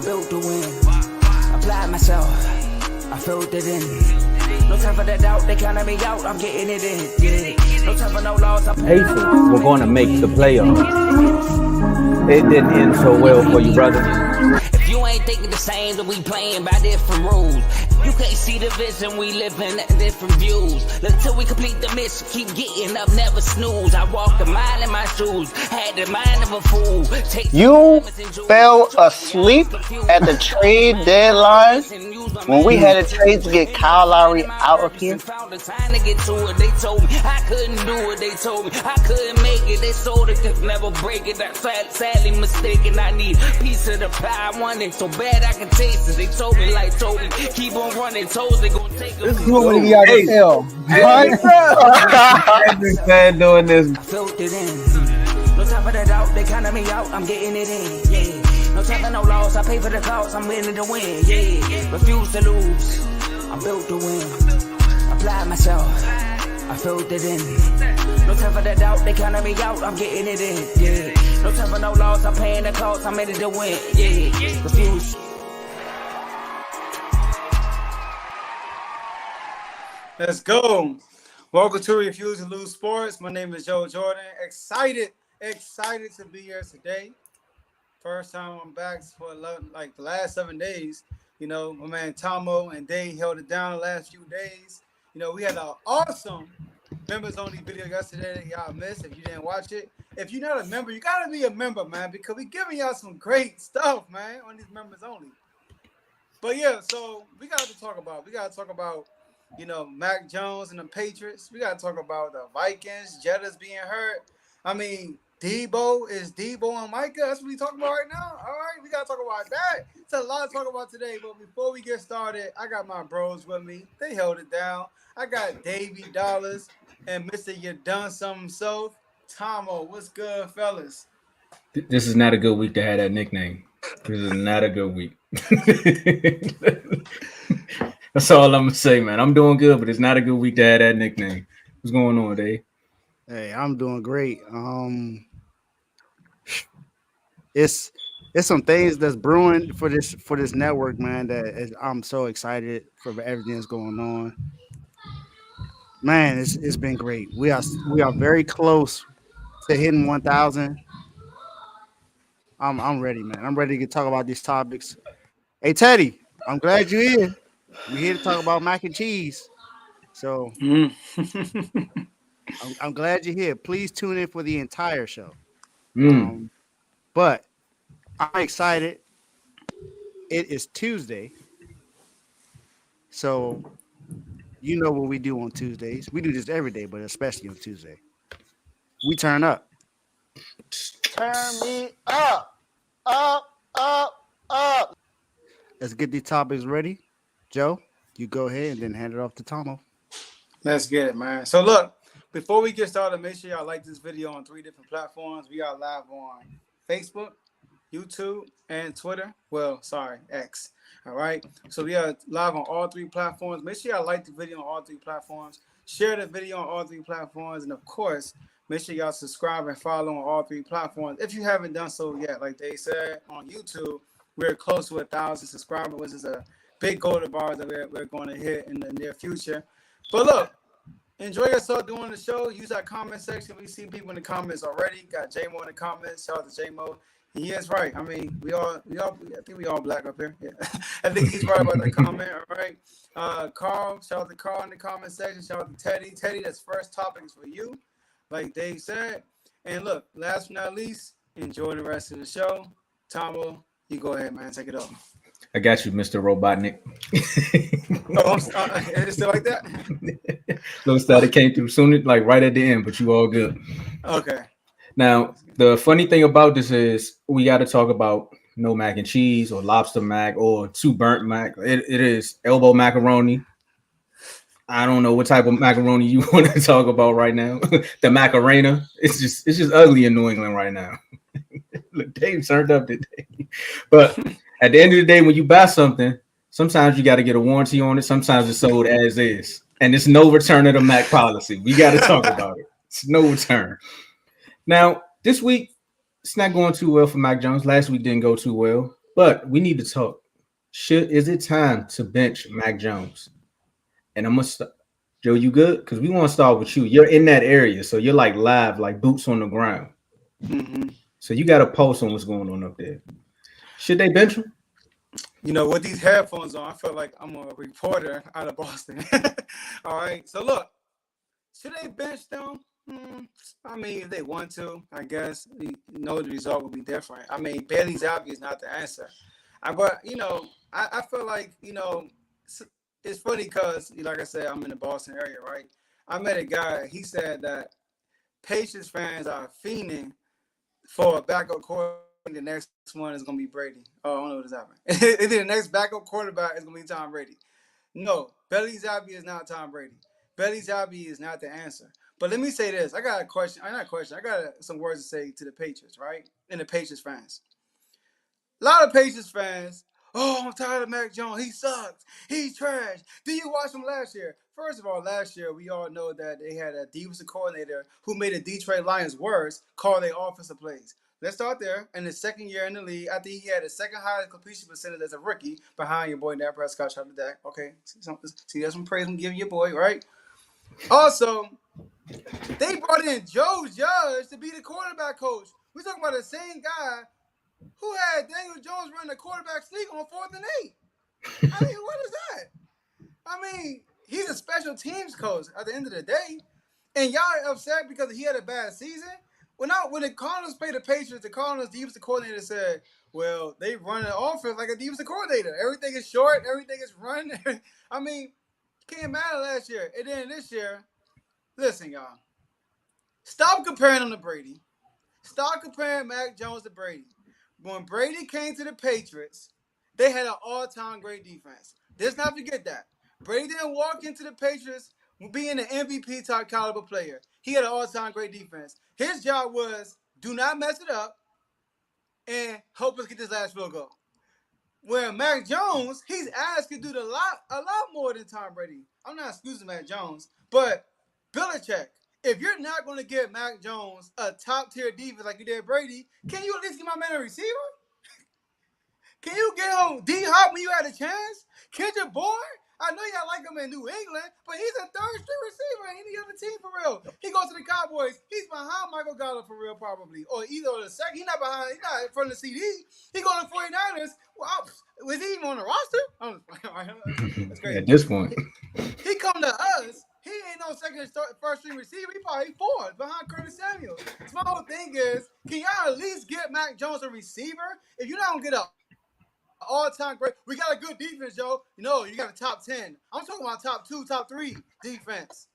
I'm built to win. Apply myself, I filled it in. No time for that doubt, they counted me out, I'm getting it in. Yeah. No time for no loss. Pacers were going to make the playoffs. It didn't end so well for you, brother. If you ain't thinking the same, then we playing by different rules. You can't see the vision, we living at different views. Until we complete the mission, keep getting up, never snooze. I walked a mile in my shoes, had the mind of a fool. You fell asleep at the trade deadline when we had a trade to get Kyle Lowry out of here. Found the time to get to it. They told me I couldn't do it. They told me I couldn't make it. They sold it, could never break it. That's sadly mistaken. I need a piece of the pie. I want it so bad I can taste it. They told me like Toby, keep on running toes. They gonna take it. This is what we got to tell. I've been doing this. I filled it in. No time for the doubt. They counted me out. I'm getting it in. Yeah. No time for no loss. I pay for the cost. I'm winning to win. Yeah. Refuse to lose. I'm built to win. Apply myself. I filled it in. No time for the doubt. They counted me out. I'm getting it in. Yeah. No time for no loss. I'm paying the cost. I'm in it to win. Yeah. Refuse. Let's go. Welcome to Refuse to Lose Sports. My name is Joe Jordan. Excited to be here today. First time I'm back for like the last 7 days. You know, my man Tomo and Dave held it down the last few days. You know, we had an awesome members only video yesterday that y'all missed if you didn't watch it. If you're not a member, you gotta be a member, man, because we giving y'all some great stuff, man, on these members only. But yeah, so we got to talk about, you know, Mac Jones and the Patriots. We got to talk about the Vikings, Jettas being hurt. I mean, Deebo and Micah. That's what we talking about right now. All right, we got to talk about that. It's a lot to talk about today, but before we get started, I got my bros with me. They held it down. I got Davey Dollars and Mr. You Done Something So. Tomo, what's good, fellas? This is not a good week to have that nickname. This is not a good week. That's all I'm gonna say, man. I'm doing good, but it's not a good week to have that nickname. What's going on, Dave? Hey, I'm doing great. It's some things that's brewing for this network, man. I'm so excited for everything that's going on. Man, it's been great. We are very close to hitting 1,000. I'm ready, man. I'm ready to talk about these topics. Hey, Teddy, I'm glad you're here. We're here to talk about mac and cheese. So I'm glad you're here. Please tune in for the entire show. But I'm excited. It is Tuesday. So you know what we do on Tuesdays. We do this every day, but especially on Tuesday. We turn up. Turn me up. Let's get these topics ready. Joe, you go ahead and then hand it off to Tomo. Let's get it, man. So look, before we get started, make sure y'all like this video on 3 different platforms. We are live on Facebook, YouTube, and Twitter. Well, sorry, X. All right. So we are live on all 3 platforms. Make sure y'all like the video on all 3 platforms. Share the video on all 3 platforms. And of course, make sure y'all subscribe and follow on all 3 platforms. If you haven't done so yet, like they said on YouTube, we're close to 1,000 subscribers, which is a big goal of ours that we're going to hit in the near future. But look, enjoy yourself doing the show. Use our comment section. We see people in the comments already. Got J-Mo in the comments. Shout out to J-Mo. He is right. I mean, I think we all black up here. Yeah. I think he's right about that comment. All right. Carl, shout out to Carl in the comment section. Shout out to Teddy. Teddy, that's first topics for you, like Dave said. And look, last but not least, enjoy the rest of the show. Tomo, you go ahead, man. Take it off. I got you, Mr. Robotnik. It's still like that? Little stuff that came through soon, like right at the end, but you all good. Okay. Now, the funny thing about this is we got to talk about no mac and cheese or lobster mac or too burnt mac. It is elbow macaroni. I don't know what type of macaroni you want to talk about right now. The Macarena. It's just ugly in New England right now. Look, Dave turned up today. But at the end of the day, when you buy something, sometimes you got to get a warranty on it. Sometimes it's sold as is. And it's no return of the Mac policy. We got to talk about it. It's no return. Now, this week, it's not going too well for Mac Jones. Last week didn't go too well. But we need to talk. Is it time to bench Mac Jones? And I'm gonna start. Joe, you good? Because we want to start with you. You're in that area, so you're like live, like boots on the ground. Mm-hmm. So you got a pulse on what's going on up there. Should they bench him? You know, with these headphones on, I feel like I'm a reporter out of Boston. All right. So look, should they bench them? I mean, if they want to, I guess you know the result will be different. I mean, Bailey Zappi is not the answer. But you know, I feel like it's funny because, like I said, I'm in the Boston area, right? I met a guy. He said that Patriots fans are fiending for a backup quarterback. The next one is going to be Brady. Oh, I don't know what is happening. The next backup quarterback is going to be Tom Brady. No, Bailey Zappi is not Tom Brady. Bailey Zappi is not the answer. But let me say this. I got a question. I got some words to say to the Patriots, right? And the Patriots fans. A lot of Patriots fans, I'm tired of Mac Jones. He sucks. He's trash. Did you watch him last year? First of all, last year, we all know that they had a defensive coordinator who made the Detroit Lions worse call their offensive plays. Let's start there. In his second year in the league, I think he had the second highest completion percentage as a rookie behind your boy Dak Prescott. Shout out to Dak. Okay, see, that's some praise I'm giving your boy, right? Also, they brought in Joe Judge to be the quarterback coach. We're talking about the same guy who had Daniel Jones running the quarterback sneak on 4th and 8. I mean, what is that? I mean, he's a special teams coach at the end of the day. And y'all are upset because he had a bad season? When the Cardinals played the Patriots, the Cardinals defensive coordinator said, well, they run an offense like a defensive coordinator. Everything is short. Everything is run. I mean, can't matter last year. And then this year, listen, y'all. Stop comparing him to Brady. Stop comparing Mac Jones to Brady. When Brady came to the Patriots, they had an all-time great defense. Let's not forget that. Brady didn't walk into the Patriots being an MVP type caliber player. He had an all-time great defense. His job was do not mess it up and help us get this last field goal. Where Mac Jones, he's asked to do a lot more than Tom Brady. I'm not excusing Mac Jones, but Belichick, if you're not going to give Mac Jones a top-tier defense like you did Brady, can you at least give my man a receiver? Can you get him D-Hop when you had a chance? Kendrick Bourne? I know y'all like him in New England, but he's a third-string receiver in any other team for real. He goes to the Cowboys. He's behind Michael Gallup for real, probably. Or either the second. He's not in front of the CD. He goes to 49ers. Wow. Was he even on the roster? That's crazy. At this point. He come to us. He ain't no first-string receiver. He probably fourth behind Curtis Samuel. So my whole thing is, can y'all at least get Mac Jones a receiver? If you're not going to get all-time great. We got a good defense, Joe. No, you got a top 10. I'm talking about top 2, top 3 defense.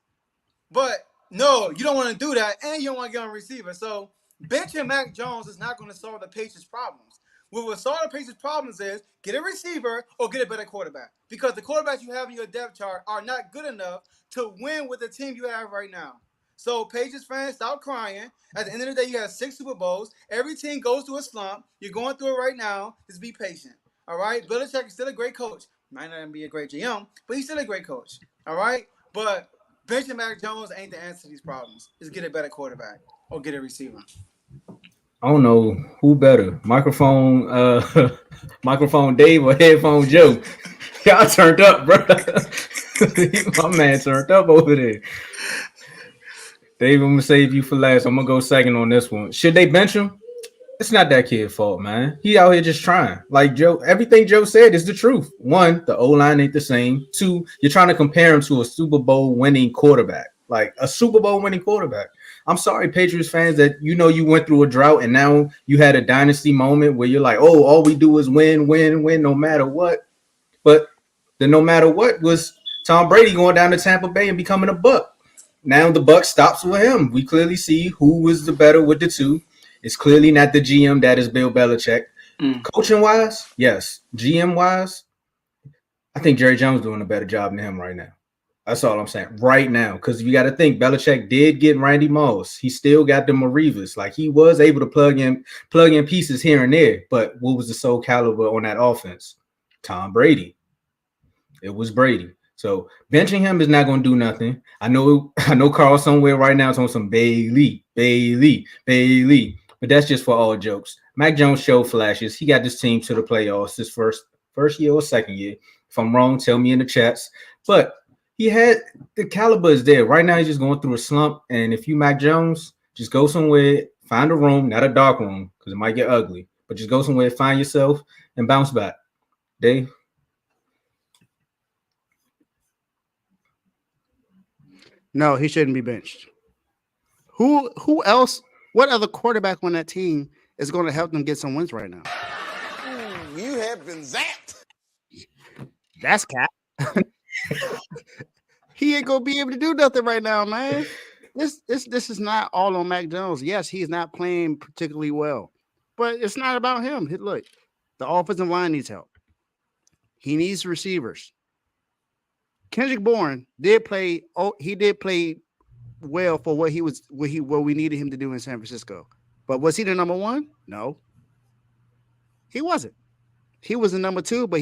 But no, you don't want to do that, and you don't want to get on a receiver. So benching Mac Jones is not going to solve the Patriots' problems. What will solve the Patriots' problems is get a receiver or get a better quarterback. Because the quarterbacks you have in your depth chart are not good enough to win with the team you have right now. So Patriots fans, stop crying. At the end of the day, you have 6 Super Bowls. Every team goes through a slump. You're going through it right now. Just be patient. All right? Belichick is still a great coach. Might not be a great GM, but he's still a great coach. All right? But benching Mac Jones ain't the answer to these problems. Just get a better quarterback or get a receiver. I don't know who better, microphone Dave or headphone Joe. Y'all turned up, bro. My man turned up over there. Dave, I'm gonna save you for last. I'm gonna go second on this one. Should they bench him? It's not that kid's fault, man. He out here just trying. Like Joe, everything Joe said is the truth. 1, the O-line ain't the same. 2, you're trying to compare him to a Super Bowl winning quarterback. Like a Super Bowl winning quarterback. I'm sorry, Patriots fans, that you went through a drought and now you had a dynasty moment where you're like, oh, all we do is win, no matter what. But the no matter what was Tom Brady going down to Tampa Bay and becoming a Buck. Now the Buck stops with him. We clearly see who was the better with the two. It's clearly not the GM that is Bill Belichick. Coaching wise, yes. GM wise, I think Jerry Jones doing a better job than him right now. That's all I'm saying right now. Because you got to think Belichick did get Randy Moss. He still got the Marivas. Like he was able to plug in pieces here and there. But what was the sole caliber on that offense? Tom Brady. It was Brady. So benching him is not going to do nothing. I know Carl somewhere right now is on some Bailey. But that's just for all jokes. Mac Jones showed flashes. He got this team to the playoffs this first year or second year. If I'm wrong, tell me in the chats. But he had the caliber is there. Right now, he's just going through a slump. And if you Mac Jones, just go somewhere, find a room, not a dark room, because it might get ugly. But just go somewhere, find yourself, and bounce back. Dave? No, he shouldn't be benched. Who else? What other quarterback on that team is going to help them get some wins right now? You have been zapped. That's cap. He ain't gonna be able to do nothing right now, man. This is not all on Mac Jones. Yes, he's not playing particularly well, but it's not about him. Look, the offensive line needs help. He needs receivers. Kendrick Bourne did play. Oh, he did play well for what we needed him to do in San Francisco. But was he the number one? No, he wasn't. He was the number two, but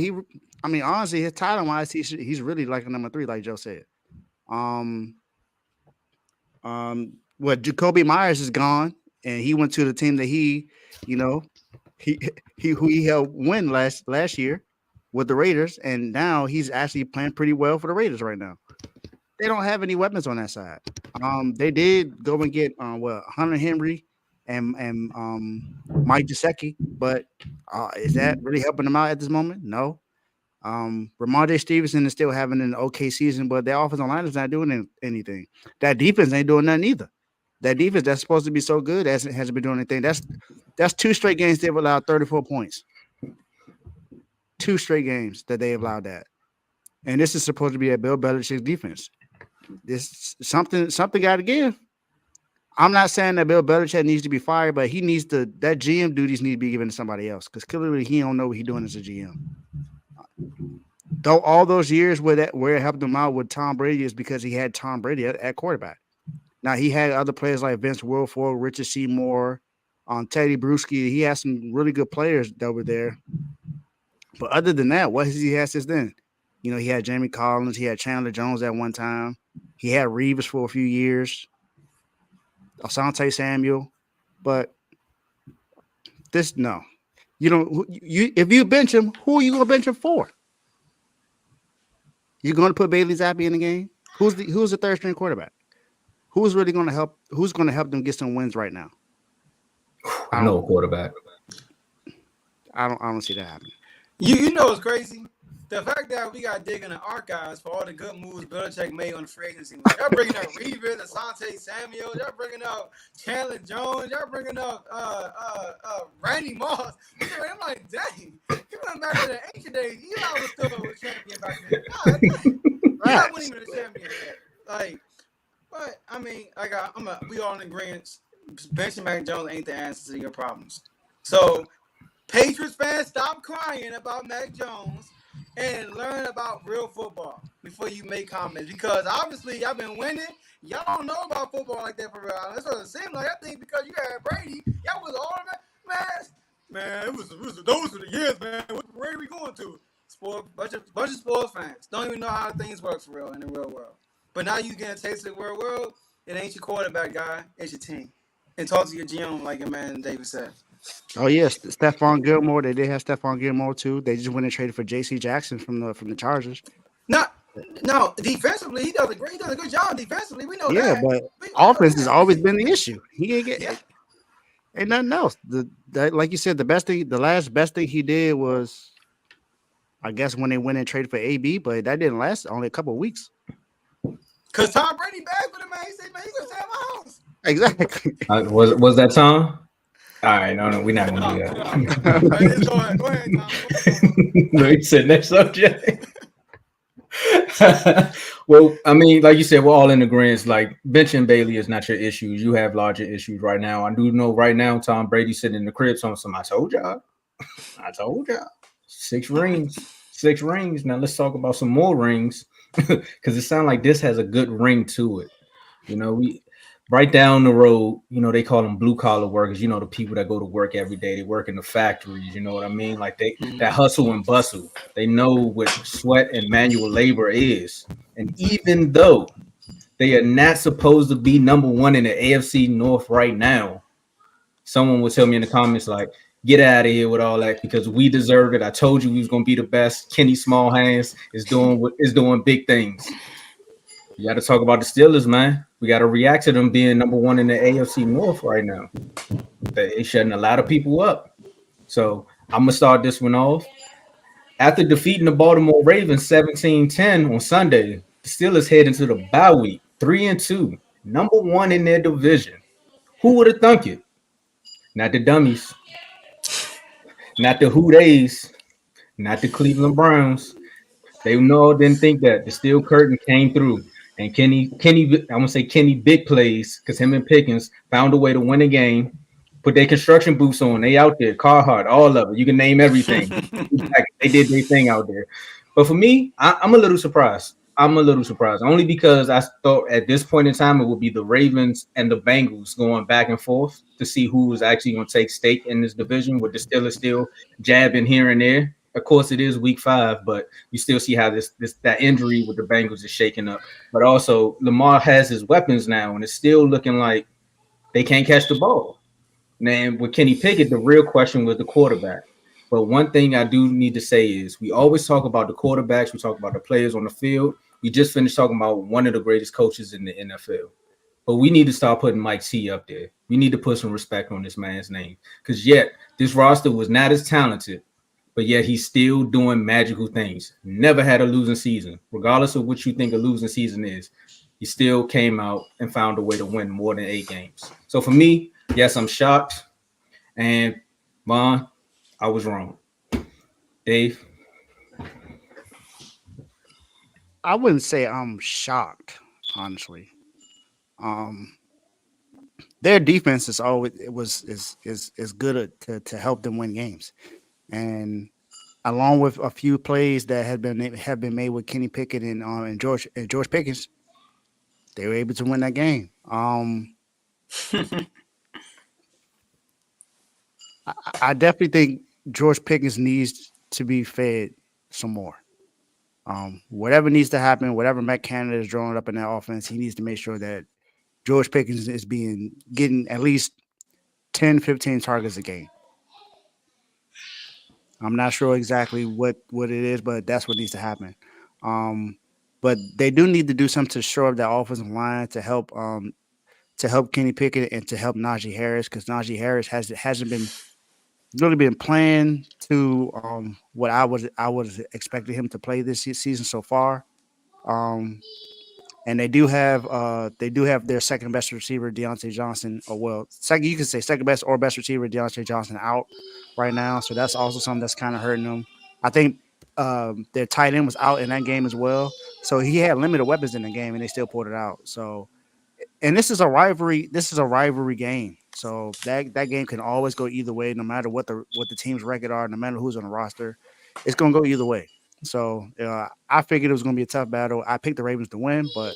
honestly, his title wise, he's really like a number three, like Joe said. Jacoby Myers is gone, and he went to the team that he helped win last year with the Raiders, and now he's actually playing pretty well for the Raiders right now. They don't have any weapons on that side. They did go and get Hunter Henry and Mike Gesicki, but is that really helping them out at this moment? No. Ramondre Stevenson is still having an okay season, but their offensive line is not doing anything. That defense ain't doing nothing either. That defense that's supposed to be so good hasn't been doing anything. That's 2 straight games they've allowed 34 points. 2 straight games that they allowed that. And this is supposed to be a Bill Belichick defense. This something got to give. I'm not saying that Bill Belichick needs to be fired, but that GM duties need to be given to somebody else because clearly he don't know what he's doing as a GM. Though all those years where it helped him out with Tom Brady is because he had Tom Brady at quarterback. Now he had other players like Vince Wilfork, Richard Seymour, Teddy Bruschi. He had some really good players that were there. But other than that, what has he had since then? He had Jamie Collins, he had Chandler Jones at one time, he had Reeves for a few years, Asante Samuel, but no. If you bench him, who are you going to bench him for? You're going to put Bailey Zappi in the game? Who's the third string quarterback? Who's really going to help? Who's going to help them get some wins right now? I know a quarterback. I don't see that happening. You know what's crazy? The fact that we got to dig in the archives for all the good moves Belichick made on the free agency. Like, y'all bringing up Reeves, Asante Samuel, y'all bringing up Chandler Jones, y'all bringing up Randy Moss. I'm like, dang, you went back to the ancient days. Eli was still a champion back then. God, Eli wasn't even a champion yet. Like, but I mean, we all in agreement. Benching Mac Jones ain't the answer to your problems. So, Patriots fans, stop crying about Mac Jones and learn about real football before you make comments. Because obviously y'all been winning. Y'all don't know about football like that for real. That's what it seemed like. I think because you had Brady, y'all was all that. Man, it was those were the years, man. Where are we going to? Bunch of sports fans don't even know how things work for real in the real world. But now you getting a taste of the real world. It ain't your quarterback guy. It's your team. And talk to your GM like your man David said. Oh yes, Stephon Gilmore. They did have Stephon Gilmore too. They just went and traded for J.C. Jackson from the Chargers. No, defensively he does a good job defensively. We know that. Yeah, but offense has always been the issue. He ain't ain't nothing else. Like you said, the last best thing he did was, I guess, when they went and traded for AB, but that didn't last only a couple of weeks. Cause Tom Brady back with him, man. He said, "Man, you gonna stay at my house." Exactly. Was that Tom? All right, no, we're not gonna do that. Go ahead, Tom. No, he said next subject. Well, I mean, like you said, we're all in agreement. Like benching Bailey is not your issues. You have larger issues right now. I do know right now Tom Brady sitting in the crib on some. I told y'all. 6 rings. Now let's talk about some more rings because it sounds like this has a good ring to it. We. Right down the road, they call them blue collar workers. The people that go to work every day. They work in the factories. You know what I mean? Like that hustle and bustle. They know what sweat and manual labor is. And even though they are not supposed to be number one in the AFC North right now, someone will tell me in the comments like, get out of here with all that because we deserve it. I told you we was gonna be the best. Kenny Smallhands is doing big things. You got to talk about the Steelers, man. We got to react to them being number one in the AFC North right now. They shutting a lot of people up. So I'm gonna start this one off. After defeating the Baltimore Ravens 17-10 on Sunday, the Steelers head into the bye week 3-2, number one in their division. Who would have thunk it? Not the dummies, not the Who Days, not the Cleveland Browns. They didn't think that the steel curtain came through. And I'm gonna say Kenny big plays because him and Pickens found a way to win a game. Put their construction boots on. They out there, Carhartt, all of it. You can name everything. They did their thing out there. But for me, I'm a little surprised. Only because I thought at this point in time it would be the Ravens and the Bengals going back and forth to see who was actually going to take stake in this division, with the Steelers still jabbing here and there. Of course, it is week 5, but you still see how that injury with the Bengals is shaking up. But also, Lamar has his weapons now, and it's still looking like they can't catch the ball. And with Kenny Pickett, the real question was the quarterback. But one thing I do need to say is we always talk about the quarterbacks. We talk about the players on the field. We just finished talking about one of the greatest coaches in the NFL. But we need to start putting Mike T up there. We need to put some respect on this man's name. Because yet, this roster was not as talented, but yet he's still doing magical things. Never had a losing season. Regardless of what you think a losing season is, he still came out and found a way to win more than 8 games. So for me, yes, I'm shocked. And Vaughn, I was wrong. Dave? I wouldn't say I'm shocked, honestly. Their defense is good to help them win games, and along with a few plays that have been made with Kenny Pickett and George Pickens, they were able to win that game. I definitely think George Pickens needs to be fed some more. Whatever needs to happen, whatever Matt Canada is drawing up in that offense, he needs to make sure that George Pickens is getting at least 10, 15 targets a game. I'm not sure exactly what it is, but that's what needs to happen. But they do need to do something to shore up that offensive line to help Kenny Pickett and to help Najee Harris, because Najee Harris hasn't been really been playing to what I was expecting him to play this season so far. And they do have their second best receiver, Deontay Johnson, you can say second best or best receiver, Deontay Johnson, out right now. So that's also something that's kind of hurting them. I think their tight end was out in that game as well. So he had limited weapons in the game, and they still pulled it out. So, and this is a rivalry game. So that game can always go either way, no matter what the team's record are, no matter who's on the roster. It's going to go either way. So I figured it was going to be a tough battle. I picked the Ravens to win, but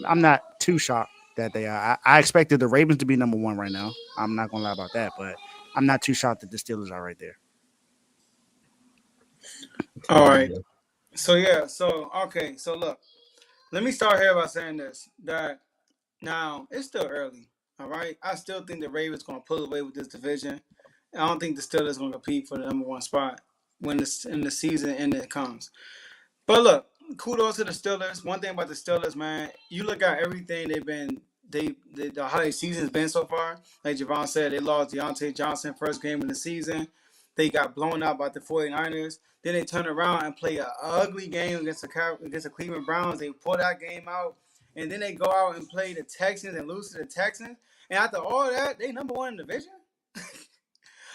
I'm not too shocked that they are. I expected the Ravens to be number 1 right now. I'm not going to lie about that, but I'm not too shocked that the Steelers are right there. All right. So look, let me start here by saying this, that now it's still early. All right. I still think the Ravens going to pull away with this division. I don't think the Steelers going to compete for the number 1 spot when in the season ending comes. But look, kudos to the Steelers. One thing about the Steelers, man, you look at everything how their season's been so far. Like Javon said, they lost Deontay Johnson first game of the season. They got blown out by the 49ers. Then they turned around and play an ugly game against the Cleveland Browns. They pull that game out. And then they go out and play the Texans and lose to the Texans. And after all that, they number 1 in the division?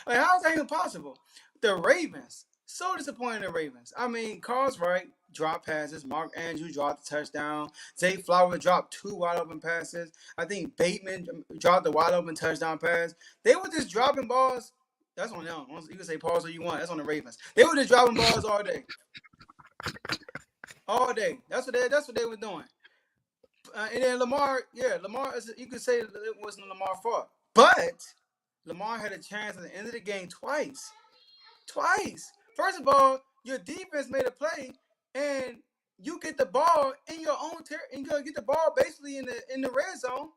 Like, how is that even possible? The Ravens. So disappointed in the Ravens. I mean, Carl's right. Drop passes. Mark Andrews dropped the touchdown. Zay Flowers dropped 2 wide open passes. I think Bateman dropped the wide open touchdown pass. They were just dropping balls. That's on them. You can say pause all you want. That's on the Ravens. They were just dropping balls all day. All day. That's what they were doing. And then Lamar, you could say it wasn't Lamar's fault. But Lamar had a chance at the end of the game twice. First of all, your defense made a play, and you get the ball in your own and you get the ball basically in the red zone,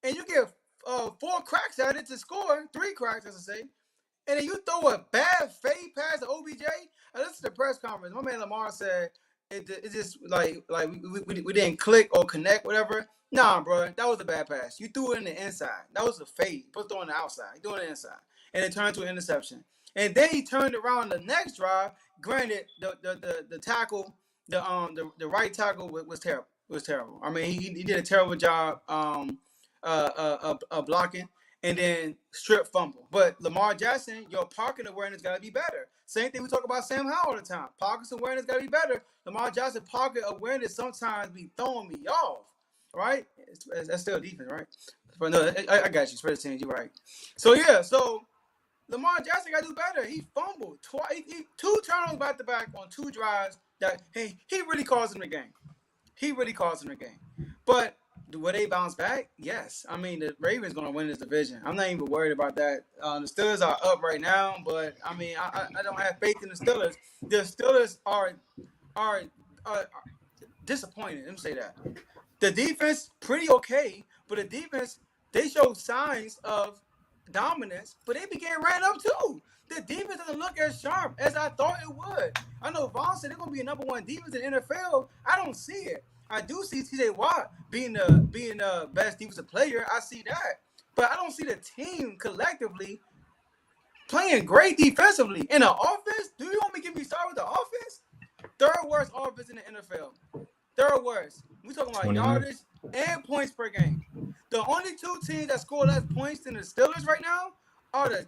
and you get 4 cracks at it to score, 3 cracks, as I say. And then you throw a bad fade pass to OBJ. I listened to the press conference. My man Lamar said it just like we didn't click or connect, whatever. Nah, bro, that was a bad pass. You threw it in the inside. That was a fade. You put it on the outside. You threw it in the inside, and it turned to an interception. And then he turned around the next drive. Granted, the tackle, the right tackle was terrible. It was terrible. I mean, he did a terrible job blocking. And then strip fumble. But Lamar Jackson, your pocket awareness got to be better. Same thing we talk about Sam Howell all the time. Pocket awareness got to be better. Lamar Jackson pocket awareness sometimes be throwing me off, right? That's still defense, right? But no, I got you. Special teams, you're right. So, yeah, Lamar Jackson got to do better. He fumbled twice. He 2 turnovers back-to-back on 2 drives that, hey, he really caused him the game. But will they bounce back? Yes. I mean, the Ravens going to win this division. I'm not even worried about that. The Steelers are up right now, but, I mean, I don't have faith in the Steelers. The Steelers are disappointed. Let me say that. The defense, pretty okay, but the defense, they showed signs of dominance, but they began ran up too. The defense doesn't look as sharp as I thought it would. I know Vaughn said they're going to be a number 1 defense in the NFL. I don't see it. I do see T.J. Watt being the best defensive player. I see that. But I don't see the team collectively playing great defensively. In the offense, do you want me to get me started with the offense? 3rd worst offense in the NFL. 3rd worst. We're talking about yardage and points per game. The only 2 teams that score less points than the Steelers right now are the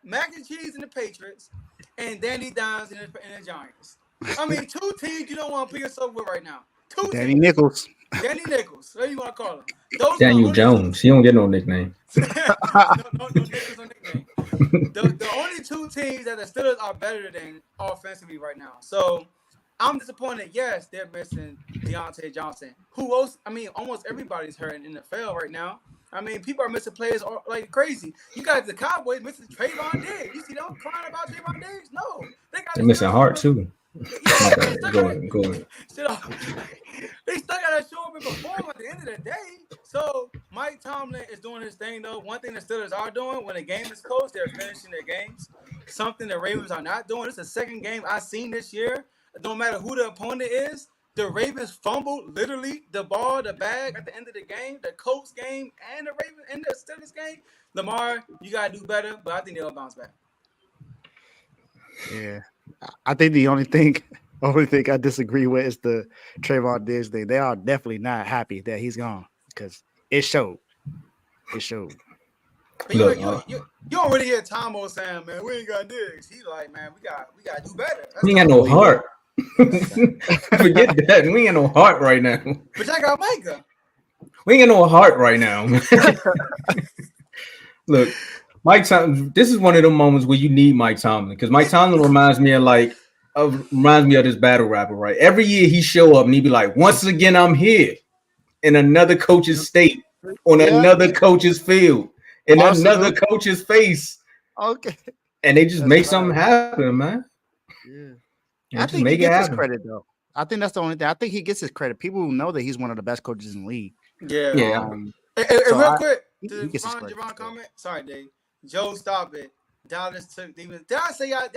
Mac and Cheese and the Patriots and Danny Dimes and the Giants. I mean, 2 teams you don't want to pick yourself with right now. 2 Danny teams. Nichols. Danny Nichols. What do you want to call him? Those Daniel Jones. He don't get no nickname. no Nichols, no nickname. The only 2 teams that the Steelers are better than offensively right now. So I'm disappointed. Yes, they're missing Deontay Johnson. Who else? I mean, almost everybody's hurt in the NFL right now. I mean, people are missing players like crazy. You got the Cowboys missing Trayvon Diggs. You see them crying about Trayvon Diggs? No. They're missing Hart, too. Yeah, Go ahead. They still got to show up and perform at the end of the day. So Mike Tomlin is doing his thing, though. One thing the Steelers are doing when the game is close, they're finishing their games. Something the Ravens are not doing. It's the 2nd game I've seen this year. No matter who the opponent is, the Ravens fumbled literally the ball, the bag at the end of the game, the Colts game, and the Ravens and the Steelers game. Lamar, you gotta do better, but I think they'll bounce back. Yeah, I think the only thing I disagree with is the Trayvon Diggs thing. They are definitely not happy that he's gone because it showed. It showed. But you don't really hear Tomo saying, "Man, we ain't got Diggs." He like, "Man, we got to do better." We ain't got no heart. Forget that. We ain't got no heart right now. But I got Micah. We ain't got no heart right now. Look, Mike Tomlin. This is one of them moments where you need Mike Tomlin because Mike Tomlin reminds me of this battle rapper. Right, every year he show up and he be like, "Once again, I'm here in another coach's state, on another coach's field, in another coach's face." Okay, and they just make something happen, man. Yeah. And I think he gets his credit, though. I think that's the only thing. I think he gets his credit. People know that he's one of the best coaches in the league. Yeah. Real quick, to Javon comment. Sorry, Dave. Joe, stop it. Dallas took Did I say I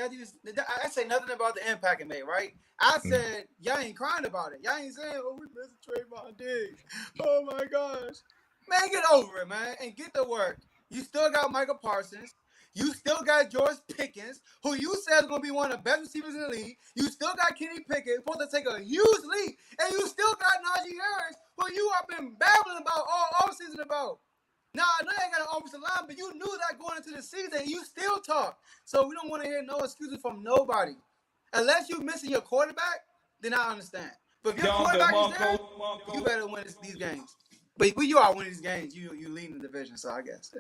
say nothing about the impact it made, right? I said y'all ain't crying about it. Y'all ain't saying, "Oh, we missed Trayvon Diggs." Oh my gosh, man, get over it, man, and get to work. You still got Michael Parsons. You still got George Pickens, who you said is going to be one of the best receivers in the league. You still got Kenny Pickett, supposed to take a huge leap. And you still got Najee Harris, who you have been babbling about all offseason about. Now, I know you ain't got an offensive line, but you knew that going into the season, and you still talk. So we don't want to hear no excuses from nobody. Unless you're missing your quarterback, then I understand. But if your quarterback is there, you better win these games. But you are winning these games. You lead the division, so I guess.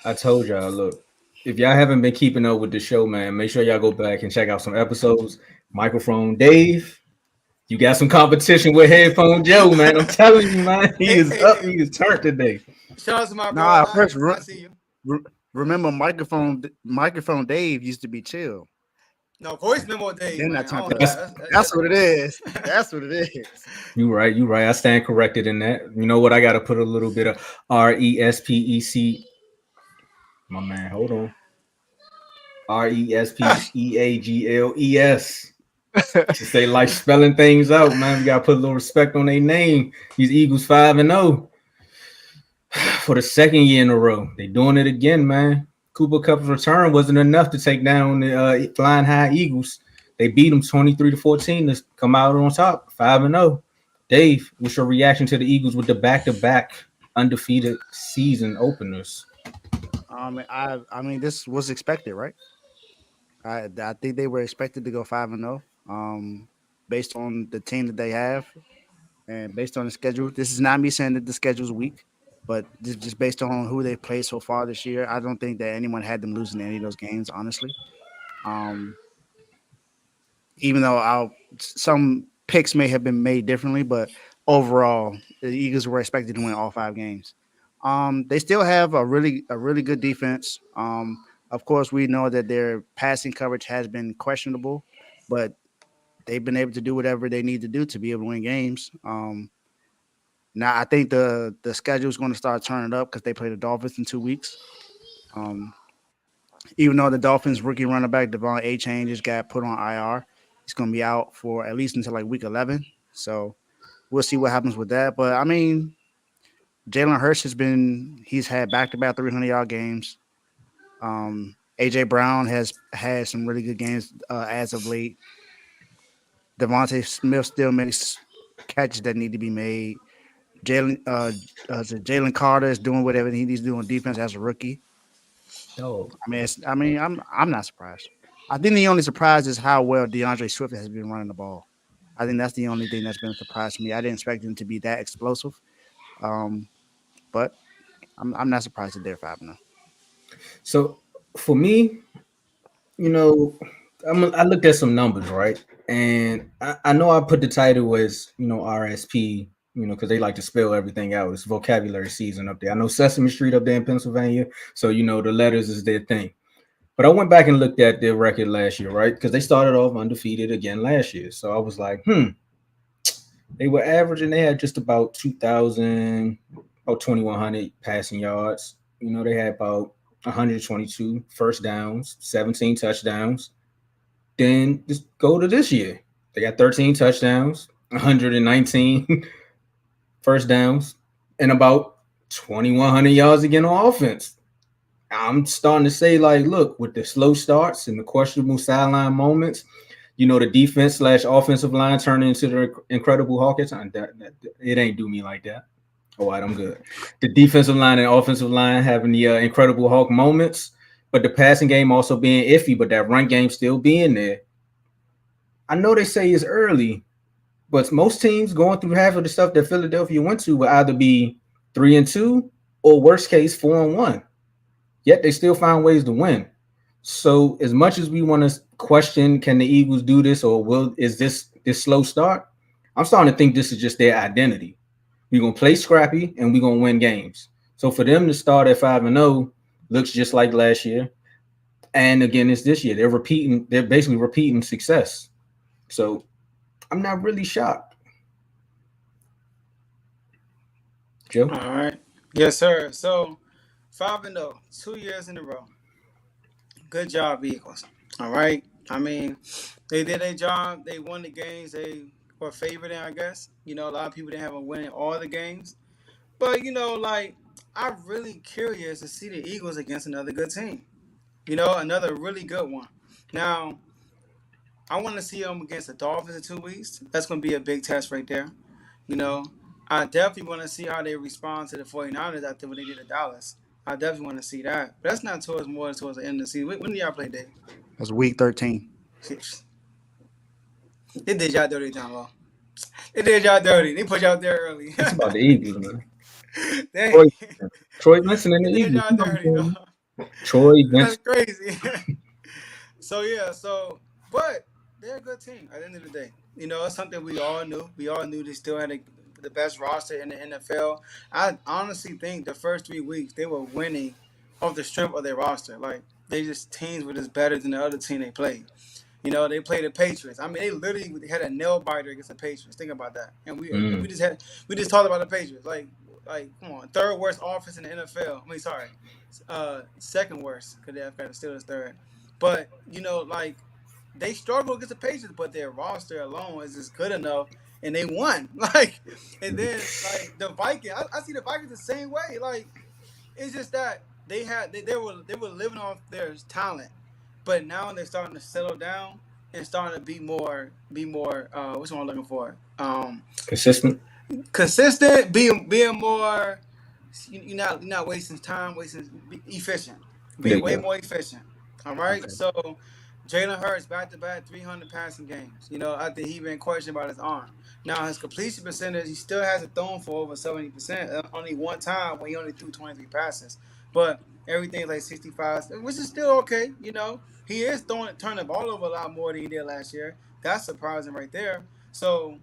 I told y'all, look. If y'all haven't been keeping up with the show, man, make sure y'all go back and check out some episodes. Microphone Dave, you got some competition with Headphone Joe, man. I'm telling you, man, he is up. He is turned today. Shout out to my brother. First, remember Microphone Dave used to be chill. No, voice memo day, They're man. not I turned don't up. know. That's what it is. That's what it is. You right. You right. I stand corrected in that. You know what? I got to put a little bit of RESPEC. My man, hold on. RESPEAGLES. Since they like spelling things out, man, we got to put a little respect on their name. These Eagles 5-0 for the second year in a row. They doing it again, man. Cooper Cup's return wasn't enough to take down the Flying High Eagles. They beat them 23-14 to come out on top, 5-0. Dave, what's your reaction to the Eagles with the back-to-back undefeated season openers? I mean, this was expected, right? I think they were expected to go 5-0. Based on the team that they have and based on the schedule. This is not me saying that the schedule's weak, but just based on who they played so far this year, I don't think that anyone had them losing any of those games, honestly. Um, even though some picks may have been made differently, but overall, the Eagles were expected to win all 5 games. They still have a really good defense. Of course, we know that their passing coverage has been questionable, but they've been able to do whatever they need to do to be able to win games. Now I think the schedule is going to start turning up because they play the Dolphins in 2 weeks. Um, Even though the Dolphins rookie running back Devon A. Chain just got put on IR, he's going to be out for at least until like week 11. So we'll see what happens with that. But I mean, Jalen Hurts he's had back to back 300-yard games. AJ Brown has had some really good games as of late. Devontae Smith still makes catches that need to be made. Jalen Carter is doing whatever he needs to do on defense as a rookie. Oh, I'm not surprised. I think the only surprise is how well DeAndre Swift has been running the ball. I think that's the only thing that's been a surprise to me. I didn't expect him to be that explosive, but I'm not surprised that they're 5-0. so for me, you know, I looked at some numbers, right? And I know I put the title as, RSP, because they like to spell everything out. It's vocabulary season up there. I know Sesame Street up there in Pennsylvania. So, the letters is their thing. But I went back and looked at their record last year, right? Because they started off undefeated again last year. So I was like, they were averaging, they had just about 2,000, about 2,100 passing yards. They had about 122 first downs, 17 touchdowns. Then just go to this year. They got 13 touchdowns, 119 first downs, and about 2,100 yards again on offense. I'm starting to say, like, look, with the slow starts and the questionable sideline moments, the defense / offensive line turning into the Incredible Hulk. It ain't do me like that. All right, I'm good. The defensive line and offensive line having the Incredible Hulk moments, but the passing game also being iffy, but that run game still being there. I know they say it's early, but most teams going through half of the stuff that Philadelphia went to will either be 3-2 or worst case 4-1. Yet they still find ways to win. So as much as we want to question, can the Eagles do this, or is this slow start? I'm starting to think this is just their identity. We're gonna play scrappy and we're gonna win games. So for them to start at 5-0 looks just like last year. And again, it's this year. They're basically repeating success. So I'm not really shocked. Joe? All right. Yes, sir. So 5-0, 2 years in a row. Good job, Eagles. All right. I mean, they did their job. They won the games. They were favored in, I guess. A lot of people didn't have them winning all the games. But, I'm really curious to see the Eagles against another good team. Another really good one. Now, I want to see them against the Dolphins in 2 weeks. That's going to be a big test right there. I definitely want to see how they respond to the 49ers after what they did at Dallas. I definitely want to see that. But that's not more towards the end of the season. When do y'all play, Dave? That's week 13. They did y'all dirty, John Law. They did y'all dirty. They put y'all there early. It's about the Eagles, man. Dang. Troy Vincent and the They did Eagles. y'all dirty, though. Troy That's Vincent. crazy. But they're a good team at the end of the day. It's something we all knew. We all knew they still had the best roster in the NFL. I honestly think the first 3 weeks they were winning off the strength of their roster. Like, they just teams were just better than the other team they played. You know, they played the Patriots. I mean, they literally had a nail biter against the Patriots. Think about that. And we just talked about the Patriots. Like come on, third worst offense in the NFL. I mean, sorry, second worst because they've got the Steelers third. But you know, like they struggled against the Patriots, but their roster alone is just good enough, and they won. Like, and then like the Vikings, I see the Vikings the same way. Like, it's just that they were living off their talent. But now they're starting to settle down and starting to be more what's what I'm looking for? Consistent, being more. You're not wasting time, efficient, being way more efficient. All right, okay. So Jalen Hurts back-to-back 300 passing games. You know, after he been questioned about his arm. Now his completion percentage, he still hasn't thrown for over 70%. Only one time when he only threw 23 passes, but everything's like 65, which is still okay. You know, he is turning the ball over a lot more than he did last year. That's surprising right there. So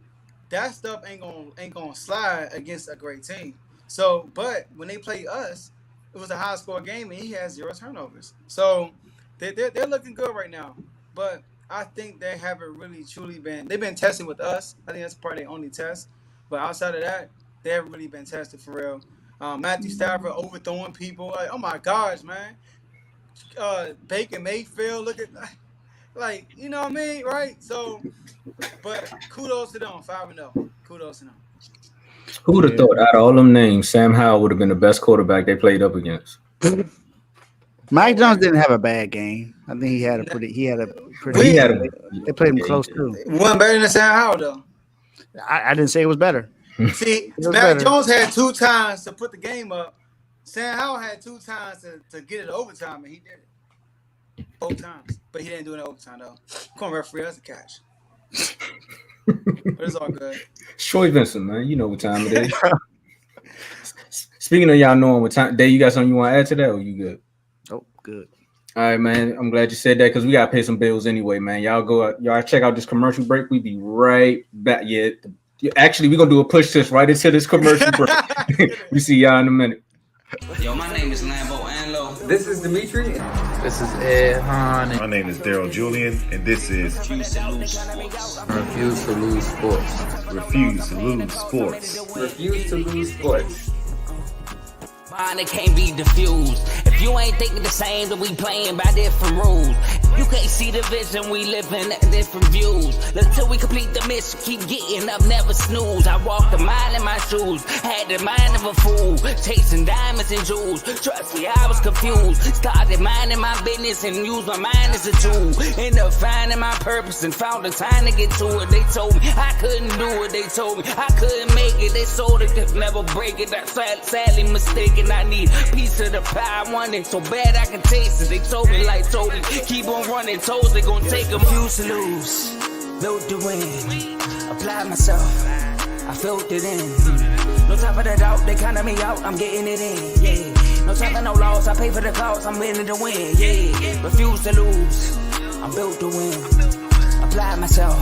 that stuff ain't gonna slide against a great team. So, but when they play us, it was a high score game and he has 0 turnovers. So they're looking good right now. But I think they haven't really truly been. They've been testing with us. I think that's probably their only test. But outside of that, they haven't really been tested for real. Matthew Stafford overthrowing people. Like, oh my gosh, man. Baker Mayfield, look at, like, you know what I mean, right? So, but kudos to them, 5-0. Kudos to them. Who would have thought out of all them names, Sam Howell would have been the best quarterback they played up against? Mike Jones didn't have a bad game. I think he had a pretty. They played him close too. One better than Sam Howell though. I didn't say it was better. See, Matt Jones had 2 times to put the game up. Sam Howell had 2 times to get it to overtime, and he did it both times. But he didn't do it in overtime though. Come on, referee, that's a catch. But it's all good. It's Troy Vincent, man. You know what time it is. Speaking of y'all knowing what time, Dave, you got something you want to add to that, or you good? Oh, good. All right, man. I'm glad you said that because we gotta pay some bills anyway, man. Y'all check out this commercial break. We be right back. Actually, we're gonna do a push this right into this commercial break. We see y'all in a minute. Yo, my name is Lambo Anlo. This is Dimitri. This is Ed Hahn. My name is Daryl Julian, and this is Refuse to Lose Sports. Refuse to Lose Sports. Refuse to Lose Sports. Mine, it can't be diffused. If you ain't thinking the same, then we playing by different rules. You can't see the vision, we living at different views. Until we complete the mission, keep getting up, never snooze. I walked a mile in my shoes, had the mind of a fool, chasing diamonds and jewels. Trust me, I was confused. Started minding my business and used my mind as a tool. Ended up finding my purpose and found the time to get to it. They told me I couldn't do it. They told me I couldn't make it. They sold it, could never break it. That's sadly mistaken. I need a piece of the pie. I want it so bad I can taste it. They told me keep on running toes, they gon' take them. Refuse to lose, built to win. Apply myself, I felt it in. No time for the doubt, they counted me out, I'm getting it in. Yeah, no time for no loss, I pay for the cost, I'm winning to win. Yeah, refuse to lose, I'm built to win. Apply myself,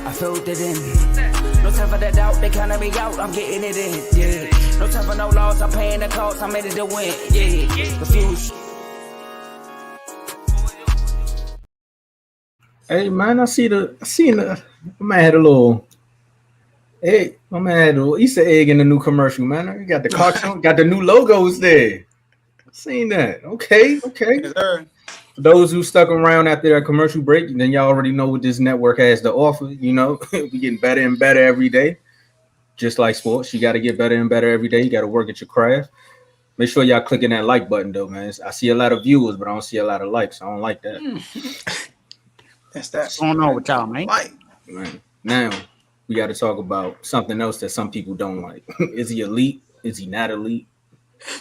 I felt it in. No time for the doubt, they counted me out, I'm getting it in. Yeah, no time for no loss, I'm paying the cost, I'm in it to win. Yeah, refuse. Hey man, I seen the my man had a little egg. My man had a little Easter egg in the new commercial, man. I got the cartoon, got the new logos there. I seen that. Okay. Yes, sir. For those who stuck around after that commercial break, then y'all already know what this network has to offer. You know, we getting better and better every day. Just like sports, you got to get better and better every day. You got to work at your craft. Make sure y'all clicking that like button though, man. I see a lot of viewers, but I don't see a lot of likes. I don't like that. That's that. What's going on with y'all, man? Right. Now we got to talk about something else that some people don't like. Is he elite? Is he not elite?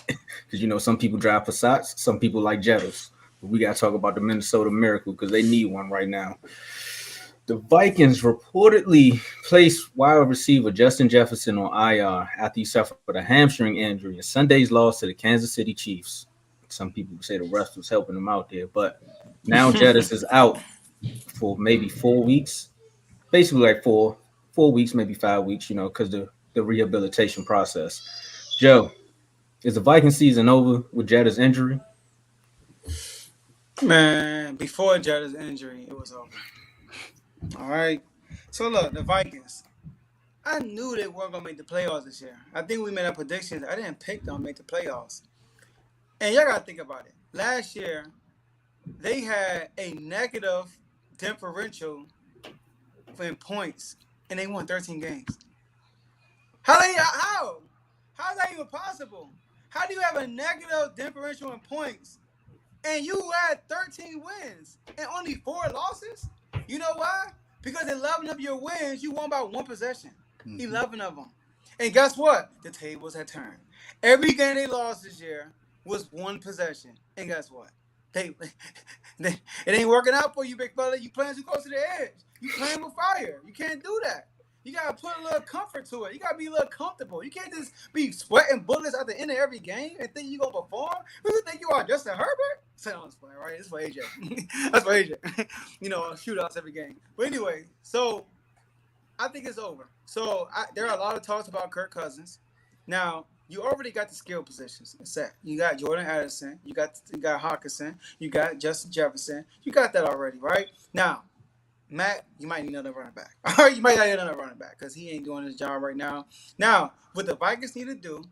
Because you know some people drive Passats, some people like Jettas. But we got to talk about the Minnesota Miracle because they need one right now. The Vikings reportedly placed wide receiver Justin Jefferson on IR after he suffered a hamstring injury in Sunday's loss to the Kansas City Chiefs. Some people say the ref was helping him out there, but now Jettas is out for maybe 4 weeks, basically like four weeks, maybe 5 weeks, you know, because the rehabilitation process. Joe, is the Viking season over with Jettas' injury? Man, before Jettas' injury, it was over. All right. So look, the Vikings. I knew they weren't gonna make the playoffs this year. I think we made our predictions. I didn't pick them to make the playoffs. And y'all gotta think about it. Last year, they had a negative differential in points, and they won 13 games. How? How is that even possible? How do you have a negative differential in points and you had 13 wins and only 4 losses? You know why? Because 11 of your wins, you won by one possession. 11 of them. And guess what? The tables had turned. Every game they lost this year was one possession. And guess what? They, it ain't working out for you, big fella. You playing too close to the edge. You playing with fire. You can't do that. You gotta put a little comfort to it. You gotta be a little comfortable. You can't just be sweating bullets at the end of every game and think you gonna perform. Who you think you are, Justin Herbert? Sounds funny, right? It's for AJ. That's for AJ. Shootouts every game. But anyway, so I think it's over. So there are a lot of talks about Kirk Cousins. Now you already got the skill positions set. You got Jordan Addison. You got Hawkinson. You got Justin Jefferson. You got that already, right? Now, Matt, you might need another running back. All right, you might need another running back because he ain't doing his job right now. Now, what the Vikings need to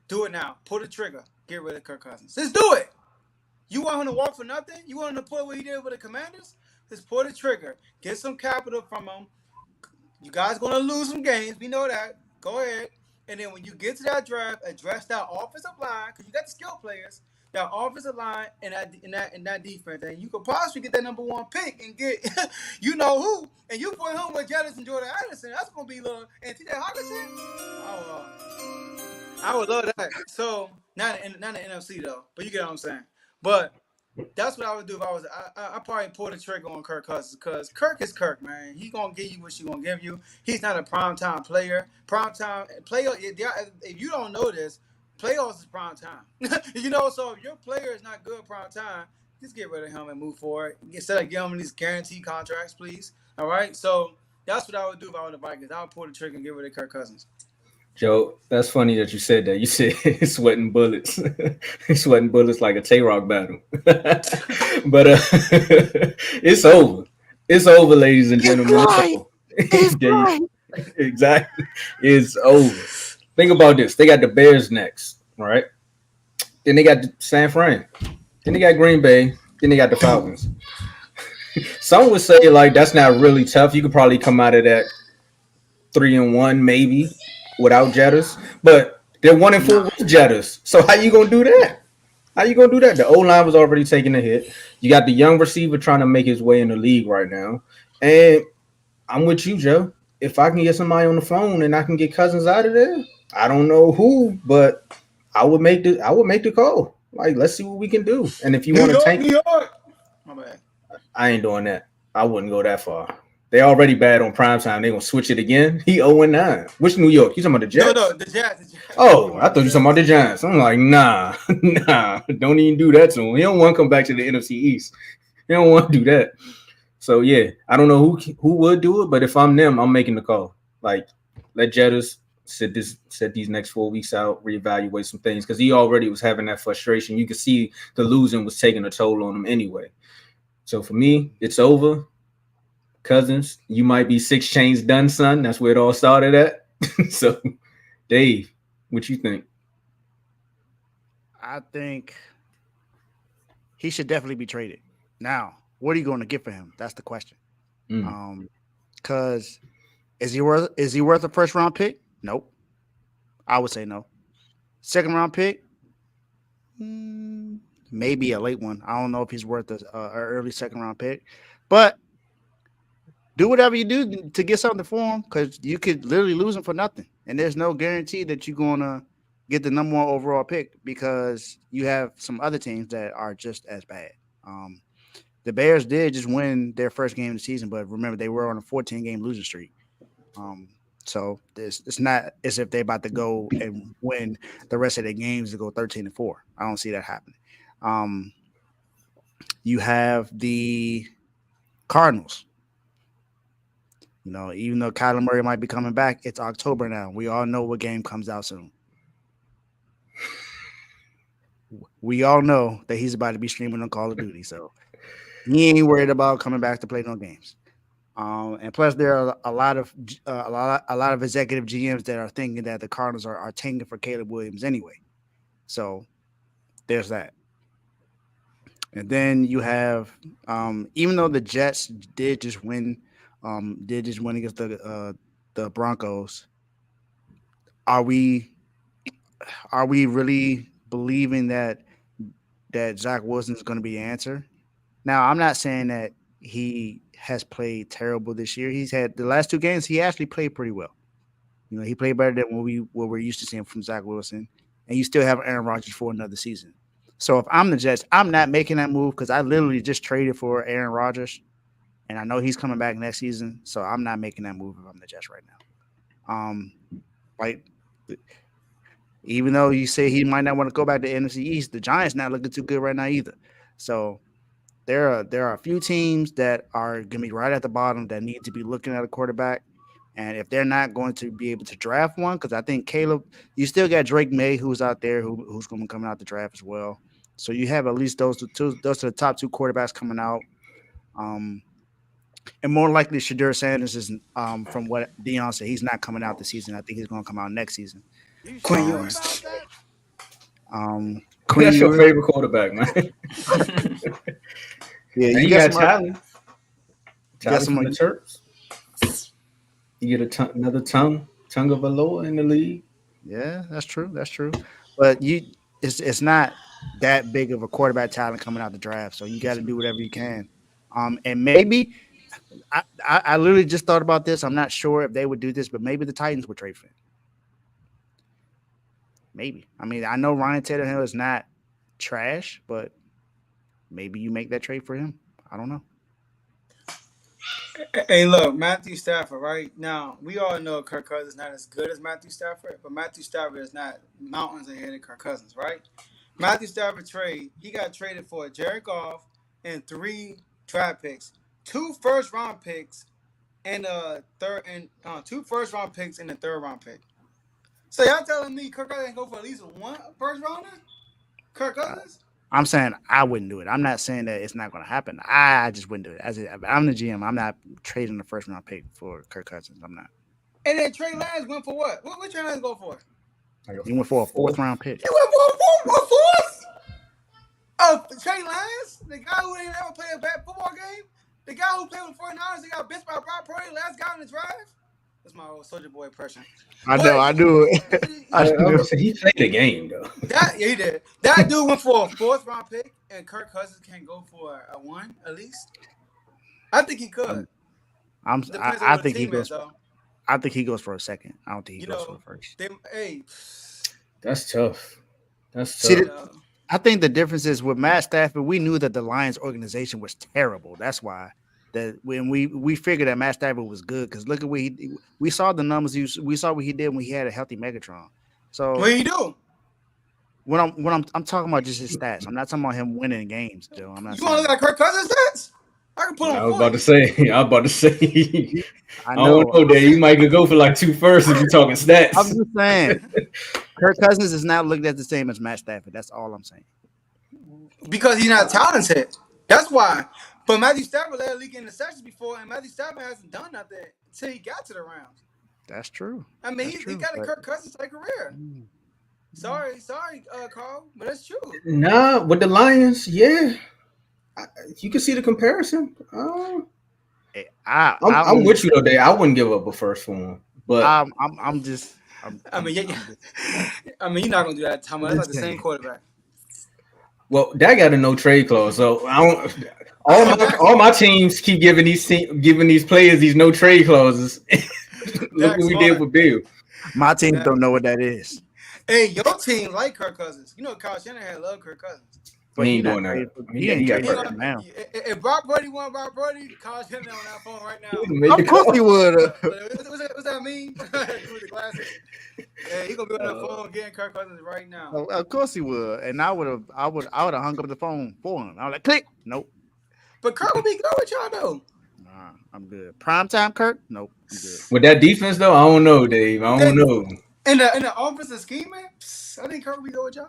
do it now. Pull the trigger. Get rid of Kirk Cousins. Just do it. You want him to walk for nothing? You want him to pull what he did with the Commanders? Just pull the trigger. Get some capital from him. You guys going to lose some games. We know that. Go ahead. And then when you get to that draft, address that offensive line because you got the skill players, that offensive line and that defense. And you could possibly get that number 1 pick and get you know who. And you put him with Jettas and Jordan Addison. That's going to be little. And TJ Hawkinson. I would love that. So, not the NFC, though. But you get what I'm saying. But that's what I would do if I was. I probably pull the trigger on Kirk Cousins because Kirk is Kirk, man. He gonna give you what she gonna give you. He's not a primetime player. Primetime player. If you don't know this, playoffs is prime time. So if your player is not good prime time, just get rid of him and move forward. Instead of giving him these guaranteed contracts, please. All right. So that's what I would do if I were the Vikings. I would pull the trigger and get rid of Kirk Cousins. Joe, that's funny that you said that. You said sweating bullets. Sweating bullets like a Tay-Rock battle. But it's over. It's over, ladies and gentlemen. It's over. Exactly. It's over. Think about this. They got the Bears next, right? Then they got San Fran. Then they got Green Bay. Then they got the Falcons. Some would say like that's not really tough. You could probably come out of that 3-1 maybe without Jettas, but they're 1-4 with Jettas. So how you gonna do that? How you gonna do that? The O-line was already taking a hit. You got the young receiver trying to make his way in the league right now, and I'm with you, Joe. If I can get somebody on the phone and I can get Cousins out of there, I don't know who, but I would make the call. Like, let's see what we can do. And if you want to tank, New York. My bad. I ain't doing that. I wouldn't go that far. They already bad on primetime. They gonna switch it again. He 0-9. Which New York? You talking about the Jets? No, the Jets. Oh, I thought you were talking about the Giants. I'm like, nah. Don't even do that to him. He don't want to come back to the NFC East. He don't want to do that. So yeah, I don't know who would do it, but if I'm them, I'm making the call. Like, let Jettas set these next 4 weeks out, reevaluate some things because he already was having that frustration. You could see the losing was taking a toll on him anyway. So for me, it's over. Cousins, you might be 6 chains done, son. That's where it all started at. So, Dave, what you think? I think he should definitely be traded. Now, what are you going to get for him? That's the question. Because is he worth a first round pick? Nope. I would say no. Second round pick? Maybe a late one. I don't know if he's worth an early second round pick, but do whatever you do to get something for him because you could literally lose him for nothing. And there's no guarantee that you're going to get the number 1 overall pick because you have some other teams that are just as bad. The Bears did just win their first game of the season, but remember, they were on a 14-game losing streak. So it's not as if they're about to go and win the rest of their games to go 13-4. I don't see that happening. You have the Cardinals. Even though Kyler Murray might be coming back, it's October now. We all know what game comes out soon. We all know that he's about to be streaming on Call of Duty, so he ain't worried about coming back to play no games. And plus, there are a lot of executive GMs that are thinking that the Cardinals are tanking for Caleb Williams anyway. So there's that. And then you have, even though the Jets did just win against the Broncos, are we really believing that Zach Wilson is going to be the answer? Now, I'm not saying that he has played terrible this year. He's had the last 2 games. He actually played pretty well. You know, he played better than what we're used to seeing from Zach Wilson. And you still have Aaron Rodgers for another season. So if I'm the Jets, I'm not making that move because I literally just traded for Aaron Rodgers, and I know he's coming back next season. So I'm not making that move if I'm the Jets right now. Like, even though you say he might not want to go back to NFC East, the Giants not looking too good right now either. So there are a few teams that are going to be right at the bottom that need to be looking at a quarterback. And if they're not going to be able to draft one, because I think Caleb, you still got Drake May who's out there who's going to be coming out the draft as well. So you have at least those are the top 2 quarterbacks coming out. And more likely Shadur Sanders is from what Dion said, he's not coming out this season. I think he's going to come out next season. Quinn Ewers. That's your favorite quarterback, man. Yeah, you got talent. Talent from the Terps. You get another tongue of a lower in the league. Yeah, that's true. But it's not that big of a quarterback talent coming out the draft, so you got to do whatever you can. And maybe I literally just thought about this. I'm not sure if they would do this, but maybe the Titans would trade for him. Maybe. I mean, I know Ryan Tannehill is not trash, but maybe you make that trade for him. I don't know. Hey, look, Matthew Stafford, right? Now, we all know Kirk Cousins is not as good as Matthew Stafford, but Matthew Stafford is not mountains ahead of Kirk Cousins, right? Matthew Stafford he got traded for Jared Goff and 3 draft picks, 2 first-round picks, and 2 first-round picks and a third-round pick. So y'all telling me Kirk Cousins can go for at least 1 first-rounder? Kirk Cousins? I'm saying I wouldn't do it. I'm not saying that it's not going to happen. I just wouldn't do it. I'm the GM. I'm not trading the first-round pick for Kirk Cousins. I'm not. And then Trey Lance went for what? What Trey Lance go for? He went for a 4th-round pick. He went for a 4th? Oh, Trey Lance? The guy who didn't ever play a bad football game? The guy who played with 49ers, they got benched by Brock Purdy, last guy in the draft? That's my old Soldier Boy impression. I knew it. He played the game, though. Yeah, he did. That dude went for a 4th-round pick, and Kirk Cousins can't go for a 1 at least. I think he could. I think he goes. I think he goes for a 2nd. I don't think he goes for a 1st. That's tough. See, I think the difference is with Matt Stafford, we knew that the Lions organization was terrible. That's why. That when we figured that Matt Stafford was good, because look at what we saw the numbers. We saw what he did when he had a healthy Megatron. So what he do? When I'm talking about just his stats. I'm not talking about him winning games, Joe. I'm not. You want to look at Kirk Cousins' stats? I can put him. I was about to say. I don't know, Dave. You might go for like 2 firsts if you're talking stats. I'm just saying, Kirk Cousins is not looked at the same as Matt Stafford. That's all I'm saying. Because he's not talented. That's why. But Matthew Stafford led the league in interceptions before, and Matthew Stafford hasn't done nothing until he got to the Rams. That's true. I mean, he got a Kirk Cousins type career. Sorry, Carl, but that's true. Nah, with the Lions, yeah. You can see the comparison. I'm with you though, Dave. I wouldn't give up a first for him, but I'm just. I mean, you're not gonna do that, Tom. That's like the same quarterback. Well, that got a no trade clause, so I don't. All my teams keep giving these players these no trade clauses. Look what we did with Bill. My team don't know what that is. Hey, your team like Kirk Cousins. You know, Kyle Shanahan love Kirk Cousins. But he ain't doing that. He got Kirk now. If Brock Purdy won Brock Purdy, Kyle Shanahan on that phone right now. Of course he would. What's that mean? With the glasses. Yeah, he gonna be on that phone getting Kirk Cousins right now. Of course he would, and I would have hung up the phone for him. I was like, click, nope. But Kirk will be good with y'all though. Nah, I'm good. Primetime Kirk, nope, I'm good. With that defense though, I don't know, Dave. I don't know. In the offensive scheme, man, I think Kirk will be good with y'all.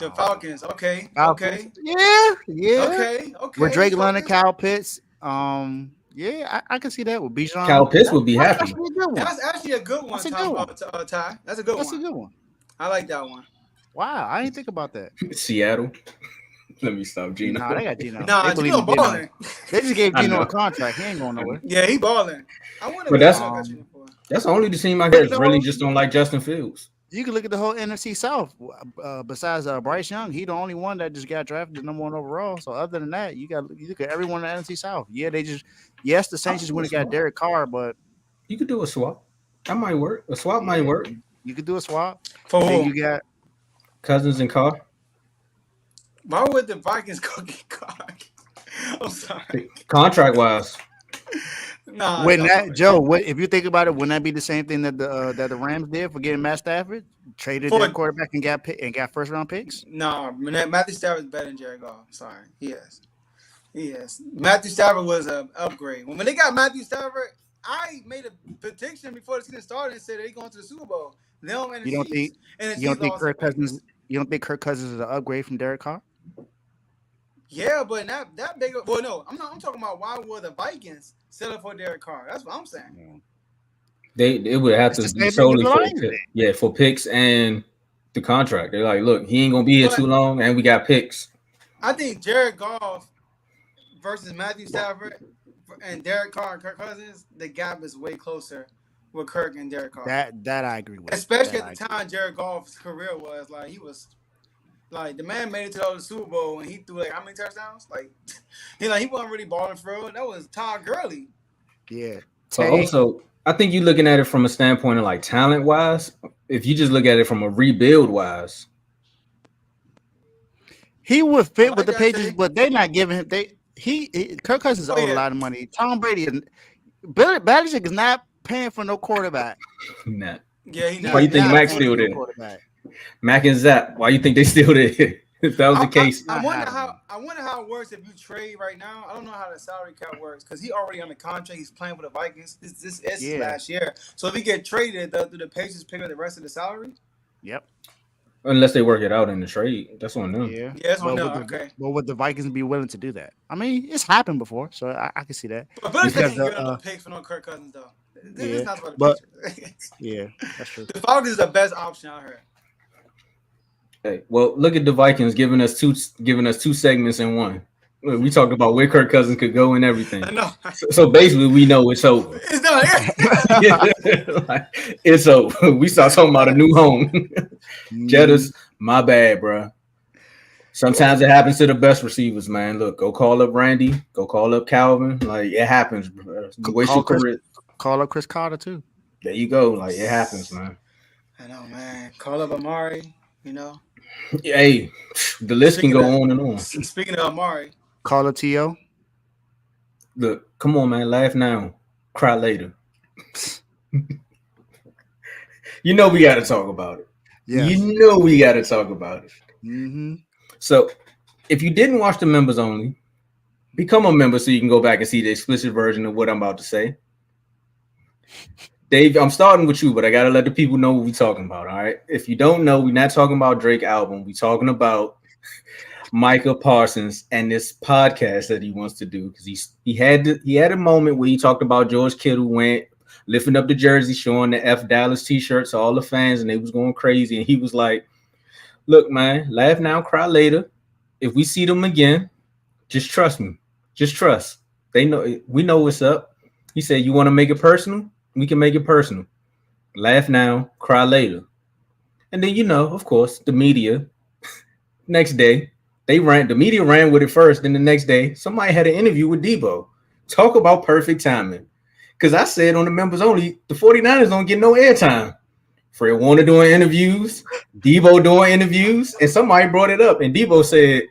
The Falcons, okay. Yeah. Okay. With Drake London, Kyle Pitts, Yeah, I can see that with Bijan. Cal Pitts would be That's happy. actually a good one. That's actually a good one. That's a good one. Ty. That's a good That's one. a good one. I like that one. Wow, I didn't think about that. Seattle. Let me stop, Gino. Nah, they got Gino. Nah, They believe Gino in Gino. balling. They just gave I Gino know. a contract. He ain't going nowhere. Yeah, he balling. I wonder But what that's- Gino got Gino for. That's the only team I guess really just don't like Justin Fields. You can look at the whole NFC South. Besides Bryce Young, he the only one that just got drafted the number 1 overall. So other than that, you look at everyone in the NFC South. Yeah, the Saints just went and got Derek Carr, but you could do a swap. That might work. A swap might work. You could do a swap. For Then who? you got Cousins and Carr. Why would the Vikings go get Carr? I'm sorry. Contract wise, Nah, Wouldn't that, Joe? If you think about it, wouldn't that be the same thing that the Rams did for getting Matt Stafford, traded their quarterback and got first round picks? No, Matthew Stafford is better than Jared Goff. Sorry, he is. Matthew Stafford was an upgrade. When they got Matthew Stafford, I made a prediction before the season started and said they're going to the Super Bowl. You don't think Kirk Cousins? You don't think Kirk Cousins is an upgrade from Derek Carr? Yeah, but not that big. Well, no, I'm talking about why would the Vikings settle for Derek Carr? That's what I'm saying. They would have to be solely for picks and the contract. They're like, look, he ain't gonna be here too long, and we got picks. I think Jared Goff versus Matthew Stafford and Derek Carr and Kirk Cousins, the gap is way closer with Kirk and Derek Carr. That I agree with. Especially at the time Jared Goff's career was like he was. Like the man made it to the Super Bowl and he threw like how many touchdowns? Like he wasn't really balling for real. That was Todd Gurley. Yeah. So also, I think you're looking at it from a standpoint of like talent wise. If you just look at it from a rebuild wise, he would fit with the Patriots, but they're not giving him. Kirk Cousins owed a lot of money. Tom Brady and Bill Belichick is not paying for no quarterback. Nah. Yeah, he Why you think Mac's still there? Mac and Zap. Why you think they still there? If that was the case, I wonder how it works if you trade right now. I don't know how the salary cap works because he already on the contract. He's playing for the Vikings. This is last year. So if he get traded, do the Patriots pick up the rest of the salary? Yep. Unless they work it out in the trade, that's on them. Yeah, that's on them. Okay. Well, would the Vikings be willing to do that? I mean, it's happened before, so I can see that. But Belichick ain't giving up picks for no Kirk Cousins though. This is not about the Patriots. Yeah, that's true. The Falcons is the best option I heard. Hey, well, look at the Vikings giving us two segments in one. We talked about where Kirk Cousins could go and everything. I know. So basically, we know it's over. It's done. It's over. We start talking about a new home. Jettas, my bad, bro. Sometimes it happens to the best receivers, man. Look, go call up Randy. Go call up Calvin. Like, it happens, bro. Call up Chris Carter, too. There you go. Like, it happens, man. I know, man. Call up Amari, you know. Hey, the list can go on and on. Speaking of Amari. Call up T.O. Look, come on, man. Laugh now. Cry later. You know we got to talk about it. Yes. You know we got to talk about it. Mm-hmm. So, if you didn't watch the members only, become a member so you can go back and see the explicit version of what I'm about to say. Dave, I'm starting with you, but I got to let the people know what we're talking about, all right? If you don't know, we're not talking about Drake album. We're talking about Micah Parsons and this podcast that he wants to do because he had a moment where he talked about George Kittle went lifting up the jersey, showing the F Dallas t-shirts to all the fans, and they was going crazy. And he was like, look, man, laugh now, cry later. If we see them again, just trust me. Just trust. We know what's up. He said, you want to make it personal? We can make it personal. Laugh now, cry later. And then, of course, the media, next day, the media ran with it first. Then the next day, somebody had an interview with Deebo. Talk about perfect timing. Because I said on the members only, the 49ers don't get no airtime. Fred Warner doing interviews, Deebo doing interviews, and somebody brought it up. And Deebo said,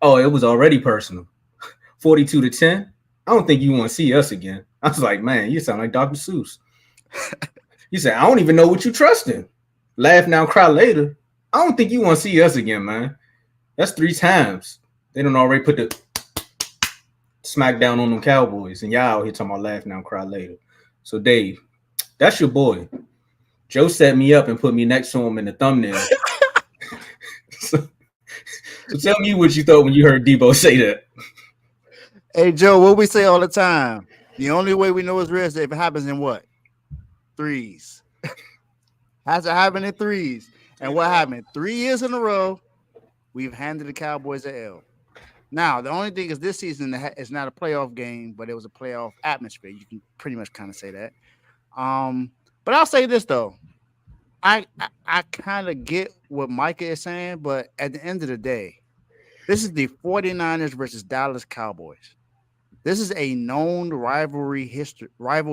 oh, it was already personal. 42-10. I don't think you want to see us again. I was like, man, you sound like Dr. Seuss. He said, I don't even know what you trust in. Laugh now, cry later. I don't think you want to see us again, man. That's 3 times. They don't already put the smack down on them Cowboys. And y'all out here talking about laugh now, cry later. So, Dave, that's your boy. Joe set me up and put me next to him in the thumbnail. so tell me what you thought when you heard Deebo say that. Hey Joe, what we say all the time? The only way we know it's real is if it happens in what? Threes. Has it happened in threes? And what happened? 3 years in a row, we've handed the Cowboys an L. Now, the only thing is this season is not a playoff game, but it was a playoff atmosphere. You can pretty much kind of say that. But I'll say this though. I kind of get what Micah is saying, but at the end of the day, this is the 49ers versus Dallas Cowboys. This is a known rival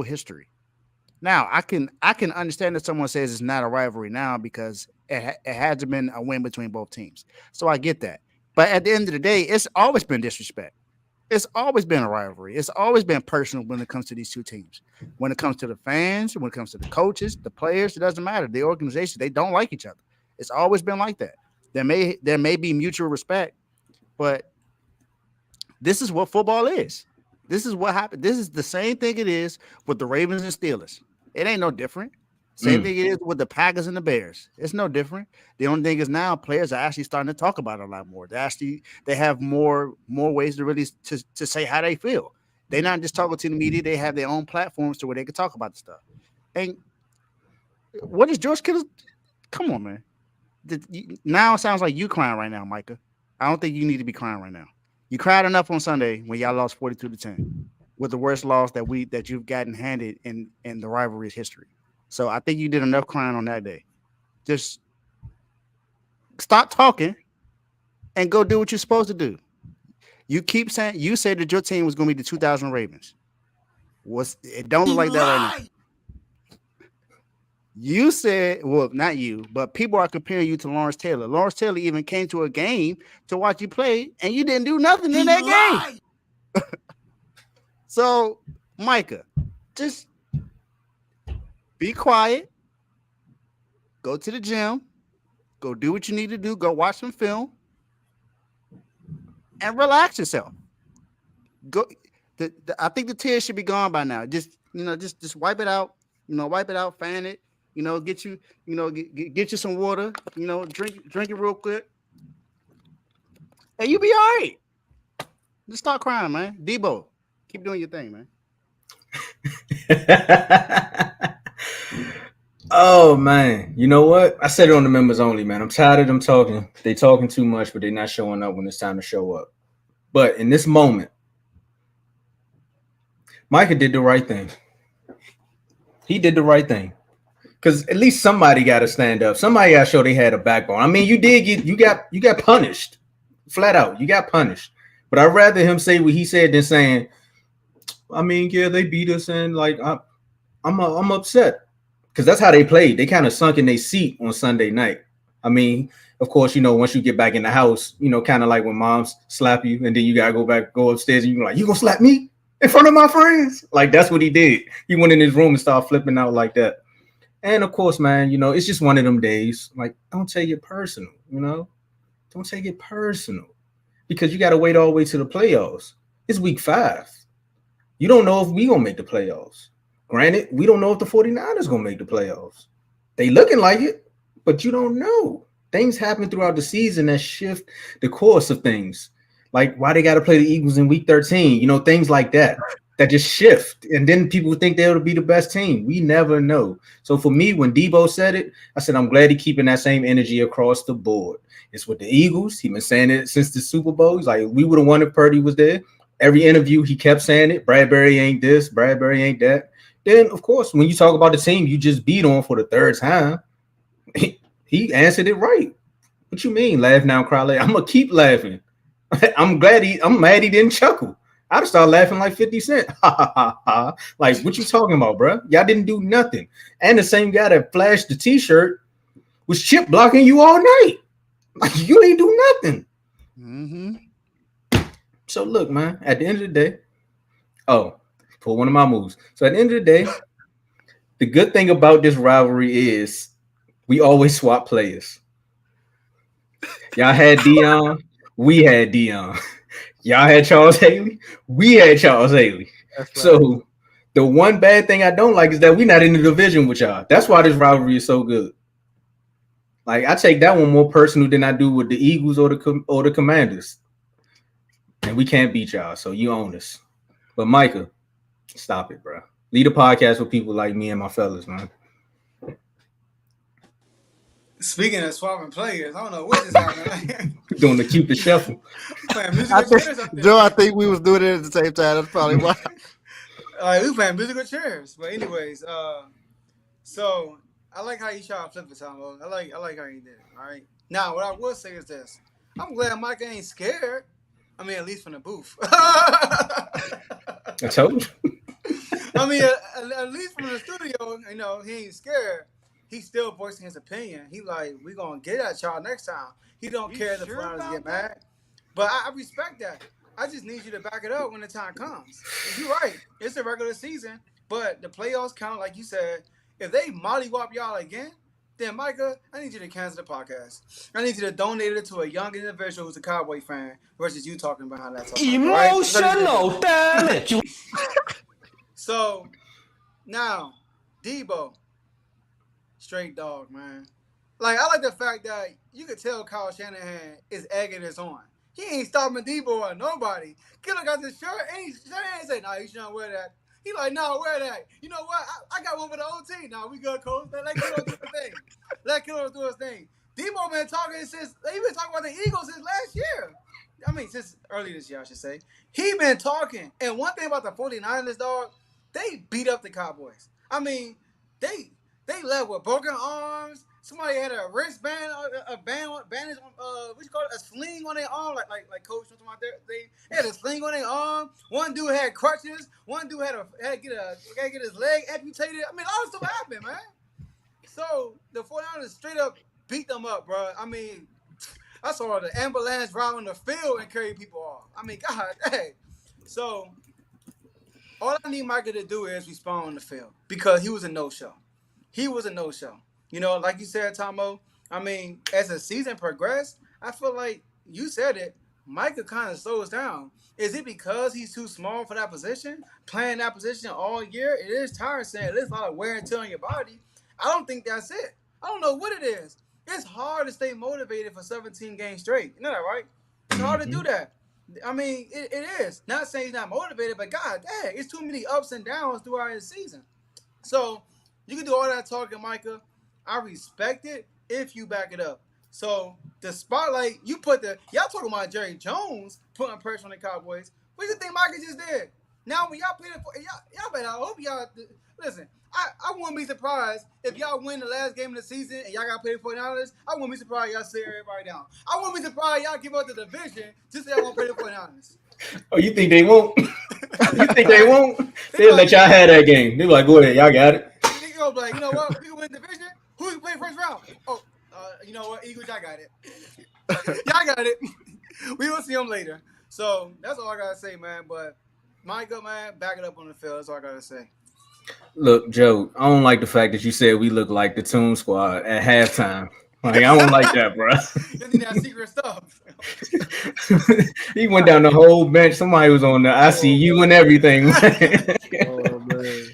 history. Now, I can understand that someone says it's not a rivalry now because it hasn't been a win between both teams. So I get that. But at the end of the day, it's always been disrespect. It's always been a rivalry. It's always been personal when it comes to these two teams. When it comes to the fans, when it comes to the coaches, the players, it doesn't matter. The organization, they don't like each other. It's always been like that. There may be mutual respect, but this is what football is. This is what happened. This is the same thing it is with the Ravens and Steelers. It ain't no different. Same thing it is with the Packers and the Bears. It's no different. The only thing is now players are actually starting to talk about it a lot more. They have more ways to really to say how they feel. They're not just talking to the media. They have their own platforms to where they can talk about the stuff. And what is George Kittle? Come on, man. Now it sounds like you crying right now, Micah. I don't think you need to be crying right now. You cried enough on Sunday when y'all lost 42-10 with the worst loss that you've gotten handed in the rivalry's history. So I think you did enough crying on that day. Just stop talking and go do what you're supposed to do. You keep saying you said that your team was going to be the 2000 Ravens. It don't look like that right now. You said, well, not you, but people are comparing you to Lawrence Taylor. Lawrence Taylor even came to a game to watch you play, and you didn't do nothing in that game. So, Micah, just be quiet. Go to the gym. Go do what you need to do. Go watch some film. And relax yourself. Go. I think the tears should be gone by now. Just wipe it out. Wipe it out. Fan it. Get you some water. Drink it real quick. And you be all right. Just start crying, man. Deebo, keep doing your thing, man. Oh man, you know what? I said it on the members only, man. I'm tired of them talking. They talking too much, but they're not showing up when it's time to show up. But in this moment, Micah did the right thing. He did the right thing. Because at least somebody got to stand up. Somebody got to show they had a backbone. I mean, you got punished. Flat out. You got punished. But I'd rather him say what he said than saying, I mean, yeah, they beat us and like I'm upset. Because that's how they played. They kind of sunk in their seat on Sunday night. I mean, of course, once you get back in the house, kind of like when moms slap you and then you got to go upstairs and you're like, you going to slap me in front of my friends? Like, that's what he did. He went in his room and started flipping out like that. And, of course, man, it's just one of them days. Like, don't take it personal, Don't take it personal. Because you got to wait all the way to the playoffs. It's week 5. You don't know if we going to make the playoffs. Granted, we don't know if the 49ers going to make the playoffs. They looking like it, but you don't know. Things happen throughout the season that shift the course of things. Like why they got to play the Eagles in week 13, things like that just shift. And then people think they'll be the best team. We never know. So for me, when Deebo said it, I said, I'm glad he's keeping that same energy across the board. It's with the Eagles. He's been saying it since the Super Bowl. He's like, we would have won if Purdy was there. Every interview, he kept saying it. Bradbury ain't this. Bradbury ain't that. Then, of course, when you talk about the team you just beat on for the 3rd time, he answered it right. What you mean, laugh now, cry later? I'm going to keep laughing. I'm mad he didn't chuckle. I'd start laughing like 50 Cent. Like, what you talking about, bro? Y'all didn't do nothing. And the same guy that flashed the T-shirt was chip blocking you all night. Like, you ain't do nothing. Mm-hmm. So, look, man, at the end of the day, for one of my moves. So at the end of the day, the good thing about this rivalry is we always swap players. Y'all had Deion, we had Deion. Y'all had Charles Haley, we had Charles Haley. Right. So the one bad thing I don't like is that we're not in the division with y'all. That's why this rivalry is so good. Like I take that one more personal than I do with the Eagles or the Commanders. and we can't beat y'all, so you own us. But Micah, stop it, bro. Lead a podcast with people like me and my fellas, man. Speaking of swapping players, I don't know what just happened. Doing the Cupid shuffle. Playing musical chairs up there. Joe, I think we was doing it at the same time. That's probably why. We playing musical chairs. But anyways, so I like how you try to flip it, Tomo. I like how you did it. All right. Now, what I will say is this: I'm glad Micah ain't scared. I mean, at least from the booth. I told you. I mean, at least from the studio, he ain't scared. He's still voicing his opinion. He like, we gonna get at y'all next time. He don't care if the Browns get mad. But I respect that. I just need you to back it up when the time comes. You're right. It's a regular season, but the playoffs count, like you said. If they mollywop y'all again, then Micah, I need you to cancel the podcast. I need you to donate it to a young individual who's a Cowboy fan versus you talking behind that. Emotional, damn it. So now, Deebo, straight dog, man. Like, I like the fact that you could tell Kyle Shanahan is egging this on. He ain't stopping Deebo or nobody. Killer got this shirt, and Shanahan said, "Nah, you shouldn't wear that." He like, "No, wear that." You know what? I got one for the whole team. Now we good, coach. Let Killer do his thing. Let Killer do his thing. Deebo been talking since they been talking about the Eagles since last year. I mean, since early this year, I should say. He been talking. And one thing about the 49ers, dog, they beat up the Cowboys. I mean, they left with broken arms. Somebody had a wristband, a bandage, what you call it, a sling on their arm, like Coach was talking about there. They had a sling on their arm. One dude had crutches. One dude had to get his leg amputated. I mean, all this stuff happened, man. So the 49ers straight up beat them up, bro. I mean, I saw the ambulance ride on the field and carry people off. I mean, God dang. So all I need Micah to do is respond on the field because he was a no-show. He was a no-show. Like you said, Tomo, I mean, as the season progressed, I feel like you said it, Micah kind of slows down. Is it because he's too small for that position? Playing that position all year? It is tiresome. It is a lot of wear and tear on your body. I don't think that's it. I don't know what it is. It's hard to stay motivated for 17 games straight. You know that, right? It's hard to do that. I mean, it is. Not saying he's not motivated, but God dang, it's too many ups and downs throughout the season. So you can do all that talking, Micah. I respect it if you back it up. So the spotlight, you put y'all talking about Jerry Jones putting pressure on the Cowboys. What do you think Micah just did? Now when y'all played it for y'all better, I hope y'all listen. I wouldn't be surprised if y'all win the last game of the season and y'all got paid $49. I wouldn't be surprised y'all sit everybody down. I wouldn't be surprised y'all give up the division just so y'all won't pay the $49. Oh, you think they won't? You think they won't? They'll let y'all have that game. They're like, go ahead, y'all got it. They go like, you know what? We can win the division. Who can play first round? Oh, you know what? Eagles, y'all got it. Y'all got it. We will see them later. So that's all I gotta say, man. But Micah, man, back it up on the field. That's all I gotta say. Look, Joe, I don't like the fact that you said we look like the Toon Squad at halftime. Like, I don't like that, bro. You need that secret stuff. He went down the whole bench. Somebody was on the ICU and everything. Oh, man.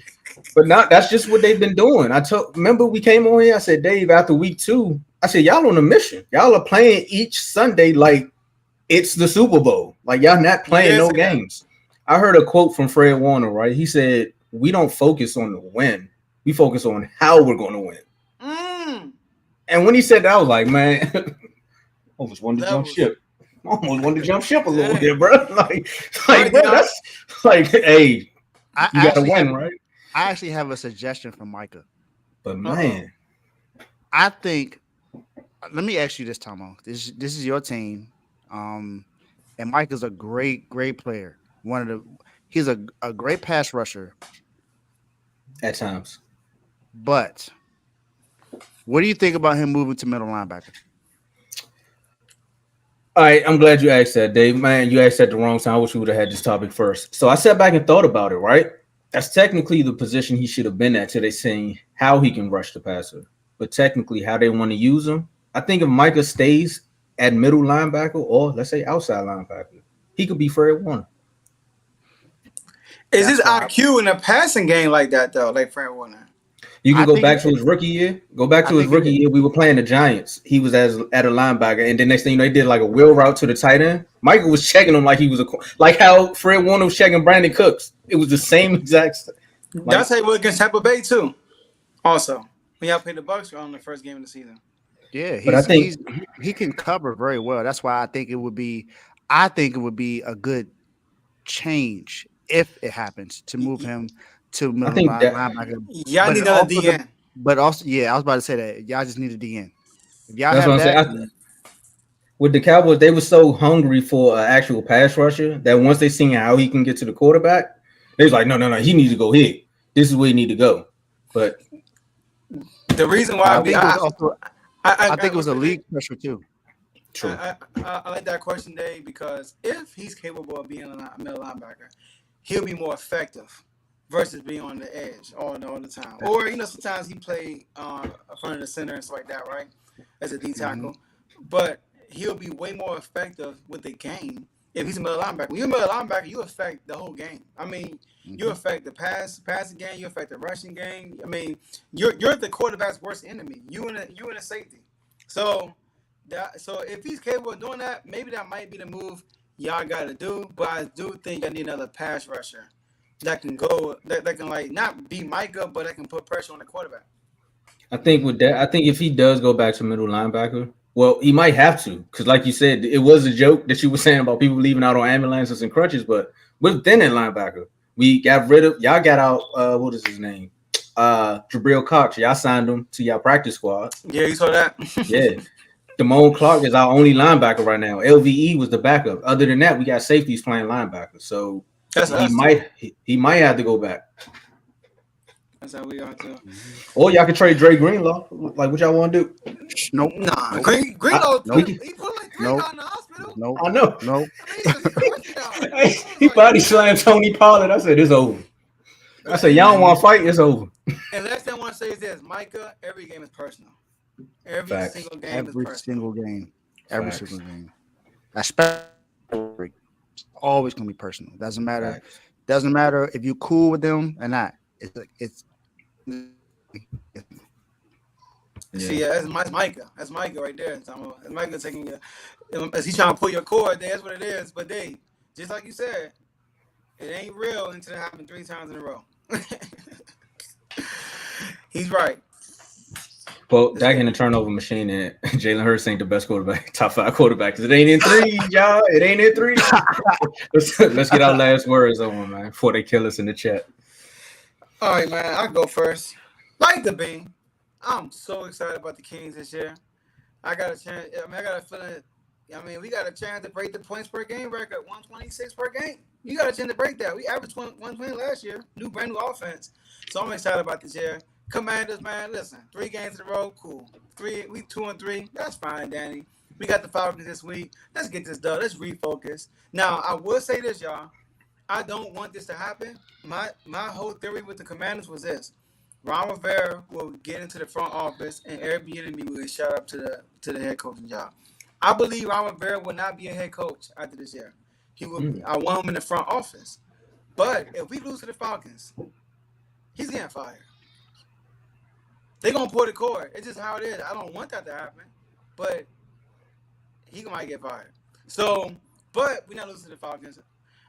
But that's just what they've been doing. Remember we came on here. I said, Dave, after week 2, I said, y'all on a mission. Y'all are playing each Sunday like it's the Super Bowl. Like y'all not playing games. I heard a quote from Fred Warner, right? He said, we don't focus on the win. We focus on how we're going to win. And when he said that, I was like, man, almost wanted to jump ship. Almost wanted to jump ship a little bit, bro. Like bro, that's like, hey, you got to win, right? I actually have a suggestion from Micah. But man, I think. Let me ask you this, Tomo. This is your team, and Micah's a great player. He's a great pass rusher at times. But what do you think about him moving to middle linebacker? All right, I'm glad you asked that, Dave. Man, you asked at the wrong time. I wish we would have had this topic first. So I sat back and thought about it, right? That's technically the position he should have been at. So they're saying how he can rush the passer. But technically how they want to use him. I think if Micah stays at middle linebacker or let's say outside linebacker, he could be Fred Warner. Is his IQ in a passing game like that, though, like Fred Warner? You can I go think back to his rookie year. Go back I to his think it rookie is. year. We were playing the Giants. He was at a linebacker, and the next thing you know, they did like a wheel route to the tight end. Michael was checking him like he was like how Fred Warner was checking Brandon Cooks. It was the same exact. That's how he was against Tampa Bay too. Also, when y'all played the Bucks on the first game of the season. Yeah, But I think he can cover very well. That's why I think it would be a good change if it happens to move him to I middle think that linebacker. Y'all need another DN. But also, yeah, I was about to say that y'all just need a DN. If y'all that's have what I'm that, saying. With the Cowboys, they were so hungry for an actual pass rusher that once they seen how he can get to the quarterback, they was like, no, he needs to go here. This is where he need to go. But the reason why I think it was a league pressure too. True. I like that question, Dave, because if he's capable of being a middle linebacker, he'll be more effective versus being on the edge all the time. Or, sometimes he play in front of the center and stuff like that, right? As a D tackle. Mm-hmm. But he'll be way more effective with the game if he's a middle linebacker. When you're a middle linebacker, you affect the whole game. I mean, you affect the passing game, you affect the rushing game. I mean, you're the quarterback's worst enemy. You and a safety. So if he's capable of doing that, maybe that might be the move y'all got to do. But I do think I need another pass rusher that can go that can like not be Micah, but that can put pressure on the quarterback. I think with that, I think if he does go back to middle linebacker, well, he might have to, because like you said, it was a joke that you were saying about people leaving out on ambulances and crutches, but within that linebacker, we got rid of y'all got out what is his name? Jabril Cox. Y'all signed him to y'all practice squad. Yeah, you saw that? Yeah. Damone Clark is our only linebacker right now. LVE was the backup. Other than that, we got safeties playing linebacker. So he might have to go back. That's how we are too. Or y'all can trade Dre Greenlaw. Like what y'all want to do? Nope. Nah, Greenlaw. He put like Greenlaw in the hospital. Nope. I know. Nope. He body slammed Tony Pollard. I said it's over. I said y'all don't want to fight. It's over. And last thing I want to say is this, Micah. Every game is personal. Every single game is personal. Every single game. Especially always gonna be personal. Doesn't matter. Facts. Doesn't matter if you cool with them or not. It's See, that's Micah. That's Micah right there. That's Micah taking you. As he's trying to pull your cord, that's what it is. But they, just like you said, it ain't real until it happened 3 times in a row. He's right. Well, Dak in the turnover machine, and Jalen Hurts ain't the best quarterback, top 5 quarterback, because it ain't in 3, y'all. It ain't in 3. Let's get our last words on, man, before they kill us in the chat. All right, man. I'll go first. Like the bean. I'm so excited about the Kings this year. I got a chance. I got a feeling. We got a chance to break the points per game record, 126 per game. You got a chance to break that. We averaged 120 last year. Brand new offense. So I'm excited about this year. Commanders, man, listen. 3 games in a row, cool. We 2-3. That's fine, Danny. We got the Falcons this week. Let's get this done. Let's refocus. Now, I will say this, y'all. I don't want this to happen. My whole theory with the Commanders was this. Ron Rivera will get into the front office and Eric Bieniemy will get shot up to the head coaching job. I believe Ron Rivera will not be a head coach after this year. He will. I want him in the front office. But if we lose to the Falcons, he's getting fired. They're gonna pull the cord. It's just how it is. I don't want that to happen, but he might get fired. So, but we're not losing to the Falcons.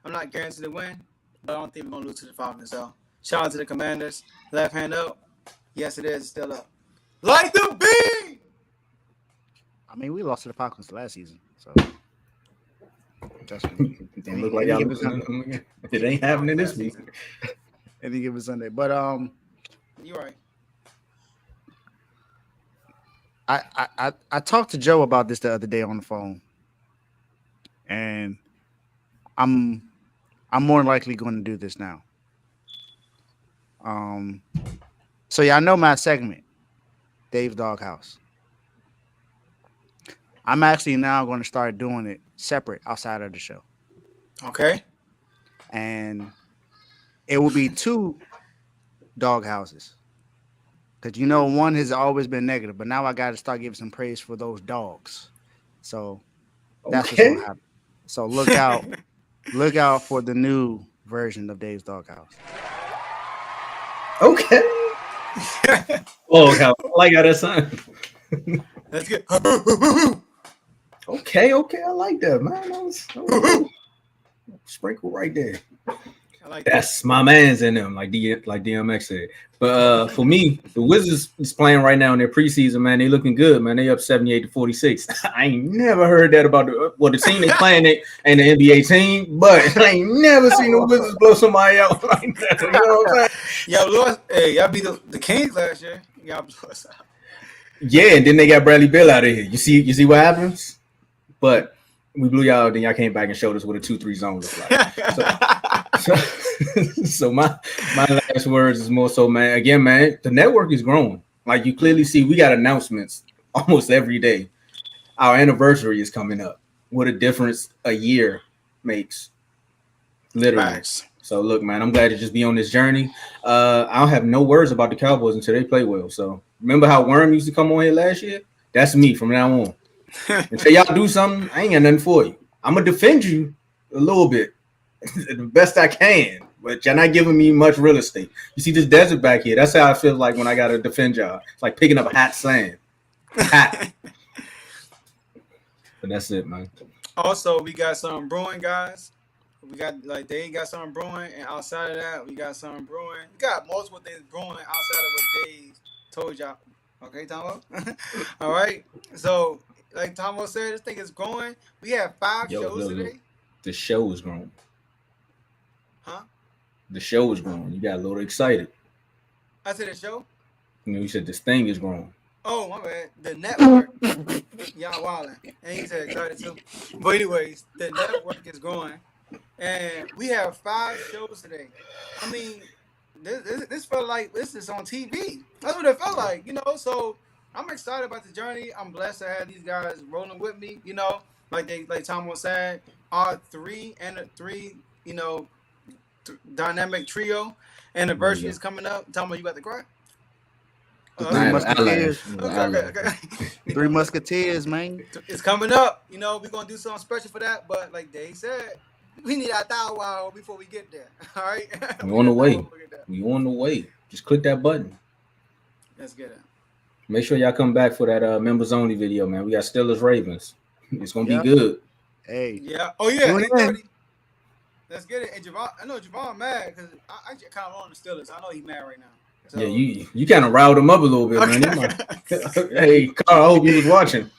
I'm not guaranteed to win, but I don't think we're gonna lose to the Falcons. So, shout out to the Commanders. Left hand up. Yes, it is. It's still up. Like the beam. We lost to the Falcons last season, so It look like y'all. It ain't happening this week. Any given Sunday, but you're right. I talked to Joe about this the other day on the phone, and I'm more likely going to do this now. So y'all know my segment, Dave's Doghouse. I'm actually now going to start doing it separate outside of the show. Okay. And it will be 2 dog houses. Because one has always been negative, but now I got to start giving some praise for those dogs. So that's what's going to happen. So look out for the new version of Dave's Doghouse. Okay. Oh, I like how that sound. Let's get. Okay, I like that, man. That was sprinkle right there. I like That's my man's in them, like DMX said. But for me, the Wizards is playing right now in their preseason, man. They looking good, man. They up 78-46. I ain't never heard that about the team they playing it and the NBA team, but I ain't never seen the Wizards blow somebody out like that. You know what I'm saying? Y'all beat the Kings last year. Y'all blew us out. Yeah, and then they got Bradley Beal out of here. You see what happens? But we blew y'all, then y'all came back and showed us what a 2-3 zone looks like. So my last words is more so, man. Again, man, the network is growing. Like you clearly see, we got announcements almost every day. Our anniversary is coming up. What a difference a year makes, literally. Nice. So look, man, I'm glad to just be on this journey. I don't have no words about the Cowboys until they play well. So remember how Worm used to come on here last year? That's me from now on. Until y'all do something, I ain't got nothing for you. I'm gonna defend you a little bit, the best I can, but you're not giving me much real estate. You see this desert back here? That's how I feel like when I gotta defend y'all. It's like picking up hot sand. Hot. But that's it, man. Also, we got something brewing, guys. We got they got something brewing, and outside of that, we got something brewing. We got multiple things brewing outside of what Dave told y'all. Okay, Tomo? All right. So, like Tomo said, this thing is growing. We have 5 shows today. The show is growing. Huh? The show is growing. You got a little excited. I said the show? You said this thing is growing. Oh, my bad. The network. Y'all wildin'. And he said excited too. But anyways, the network is growing. And we have 5 shows today. I mean, this felt like this is on TV. That's what it felt like, So I'm excited about the journey. I'm blessed to have these guys rolling with me, like Tom was saying, our 3 dynamic trio anniversary is coming up. Tom, you about to cry? Three Musketeers. Okay. 3 Musketeers, man. It's coming up. We're gonna do something special for that. But like Dave said, we need our thou wow before we get there. All right. We on the way. We on the way. Just click that button. Let's get it. Make sure y'all come back for that members only video, man. We got Steelers Ravens. It's gonna be good. Hey. Yeah. Oh yeah. 8:30. Let's get it. And Javon, I know Javon mad because I just kind of on the Steelers. I know he's mad right now. So. Yeah, you kind of riled him up a little bit, man. Hey, Carl, I hope you was watching.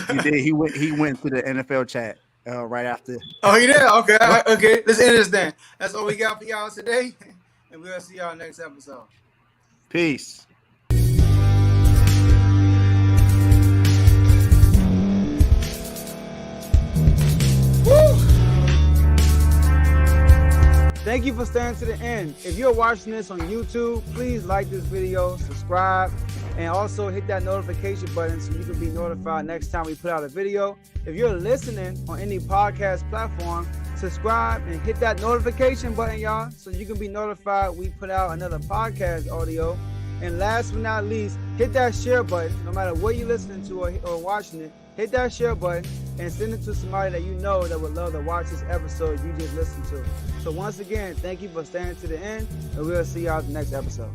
He did. He went to the NFL chat right after. Oh, he did? Okay. Okay. Let's end this then. That's all we got for y'all today. And we'll see y'all next episode. Peace. Thank you for staying to the end. If you're watching this on YouTube, please like this video, subscribe, and also hit that notification button so you can be notified next time we put out a video. If you're listening on any podcast platform, subscribe and hit that notification button, y'all, so you can be notified we put out another podcast audio. And last but not least, hit that share button. No matter what you're listening to or watching it, hit that share button and send it to somebody that you know that would love to watch this episode you just listened to. So once again, thank you for staying to the end, and we'll see y'all at the next episode.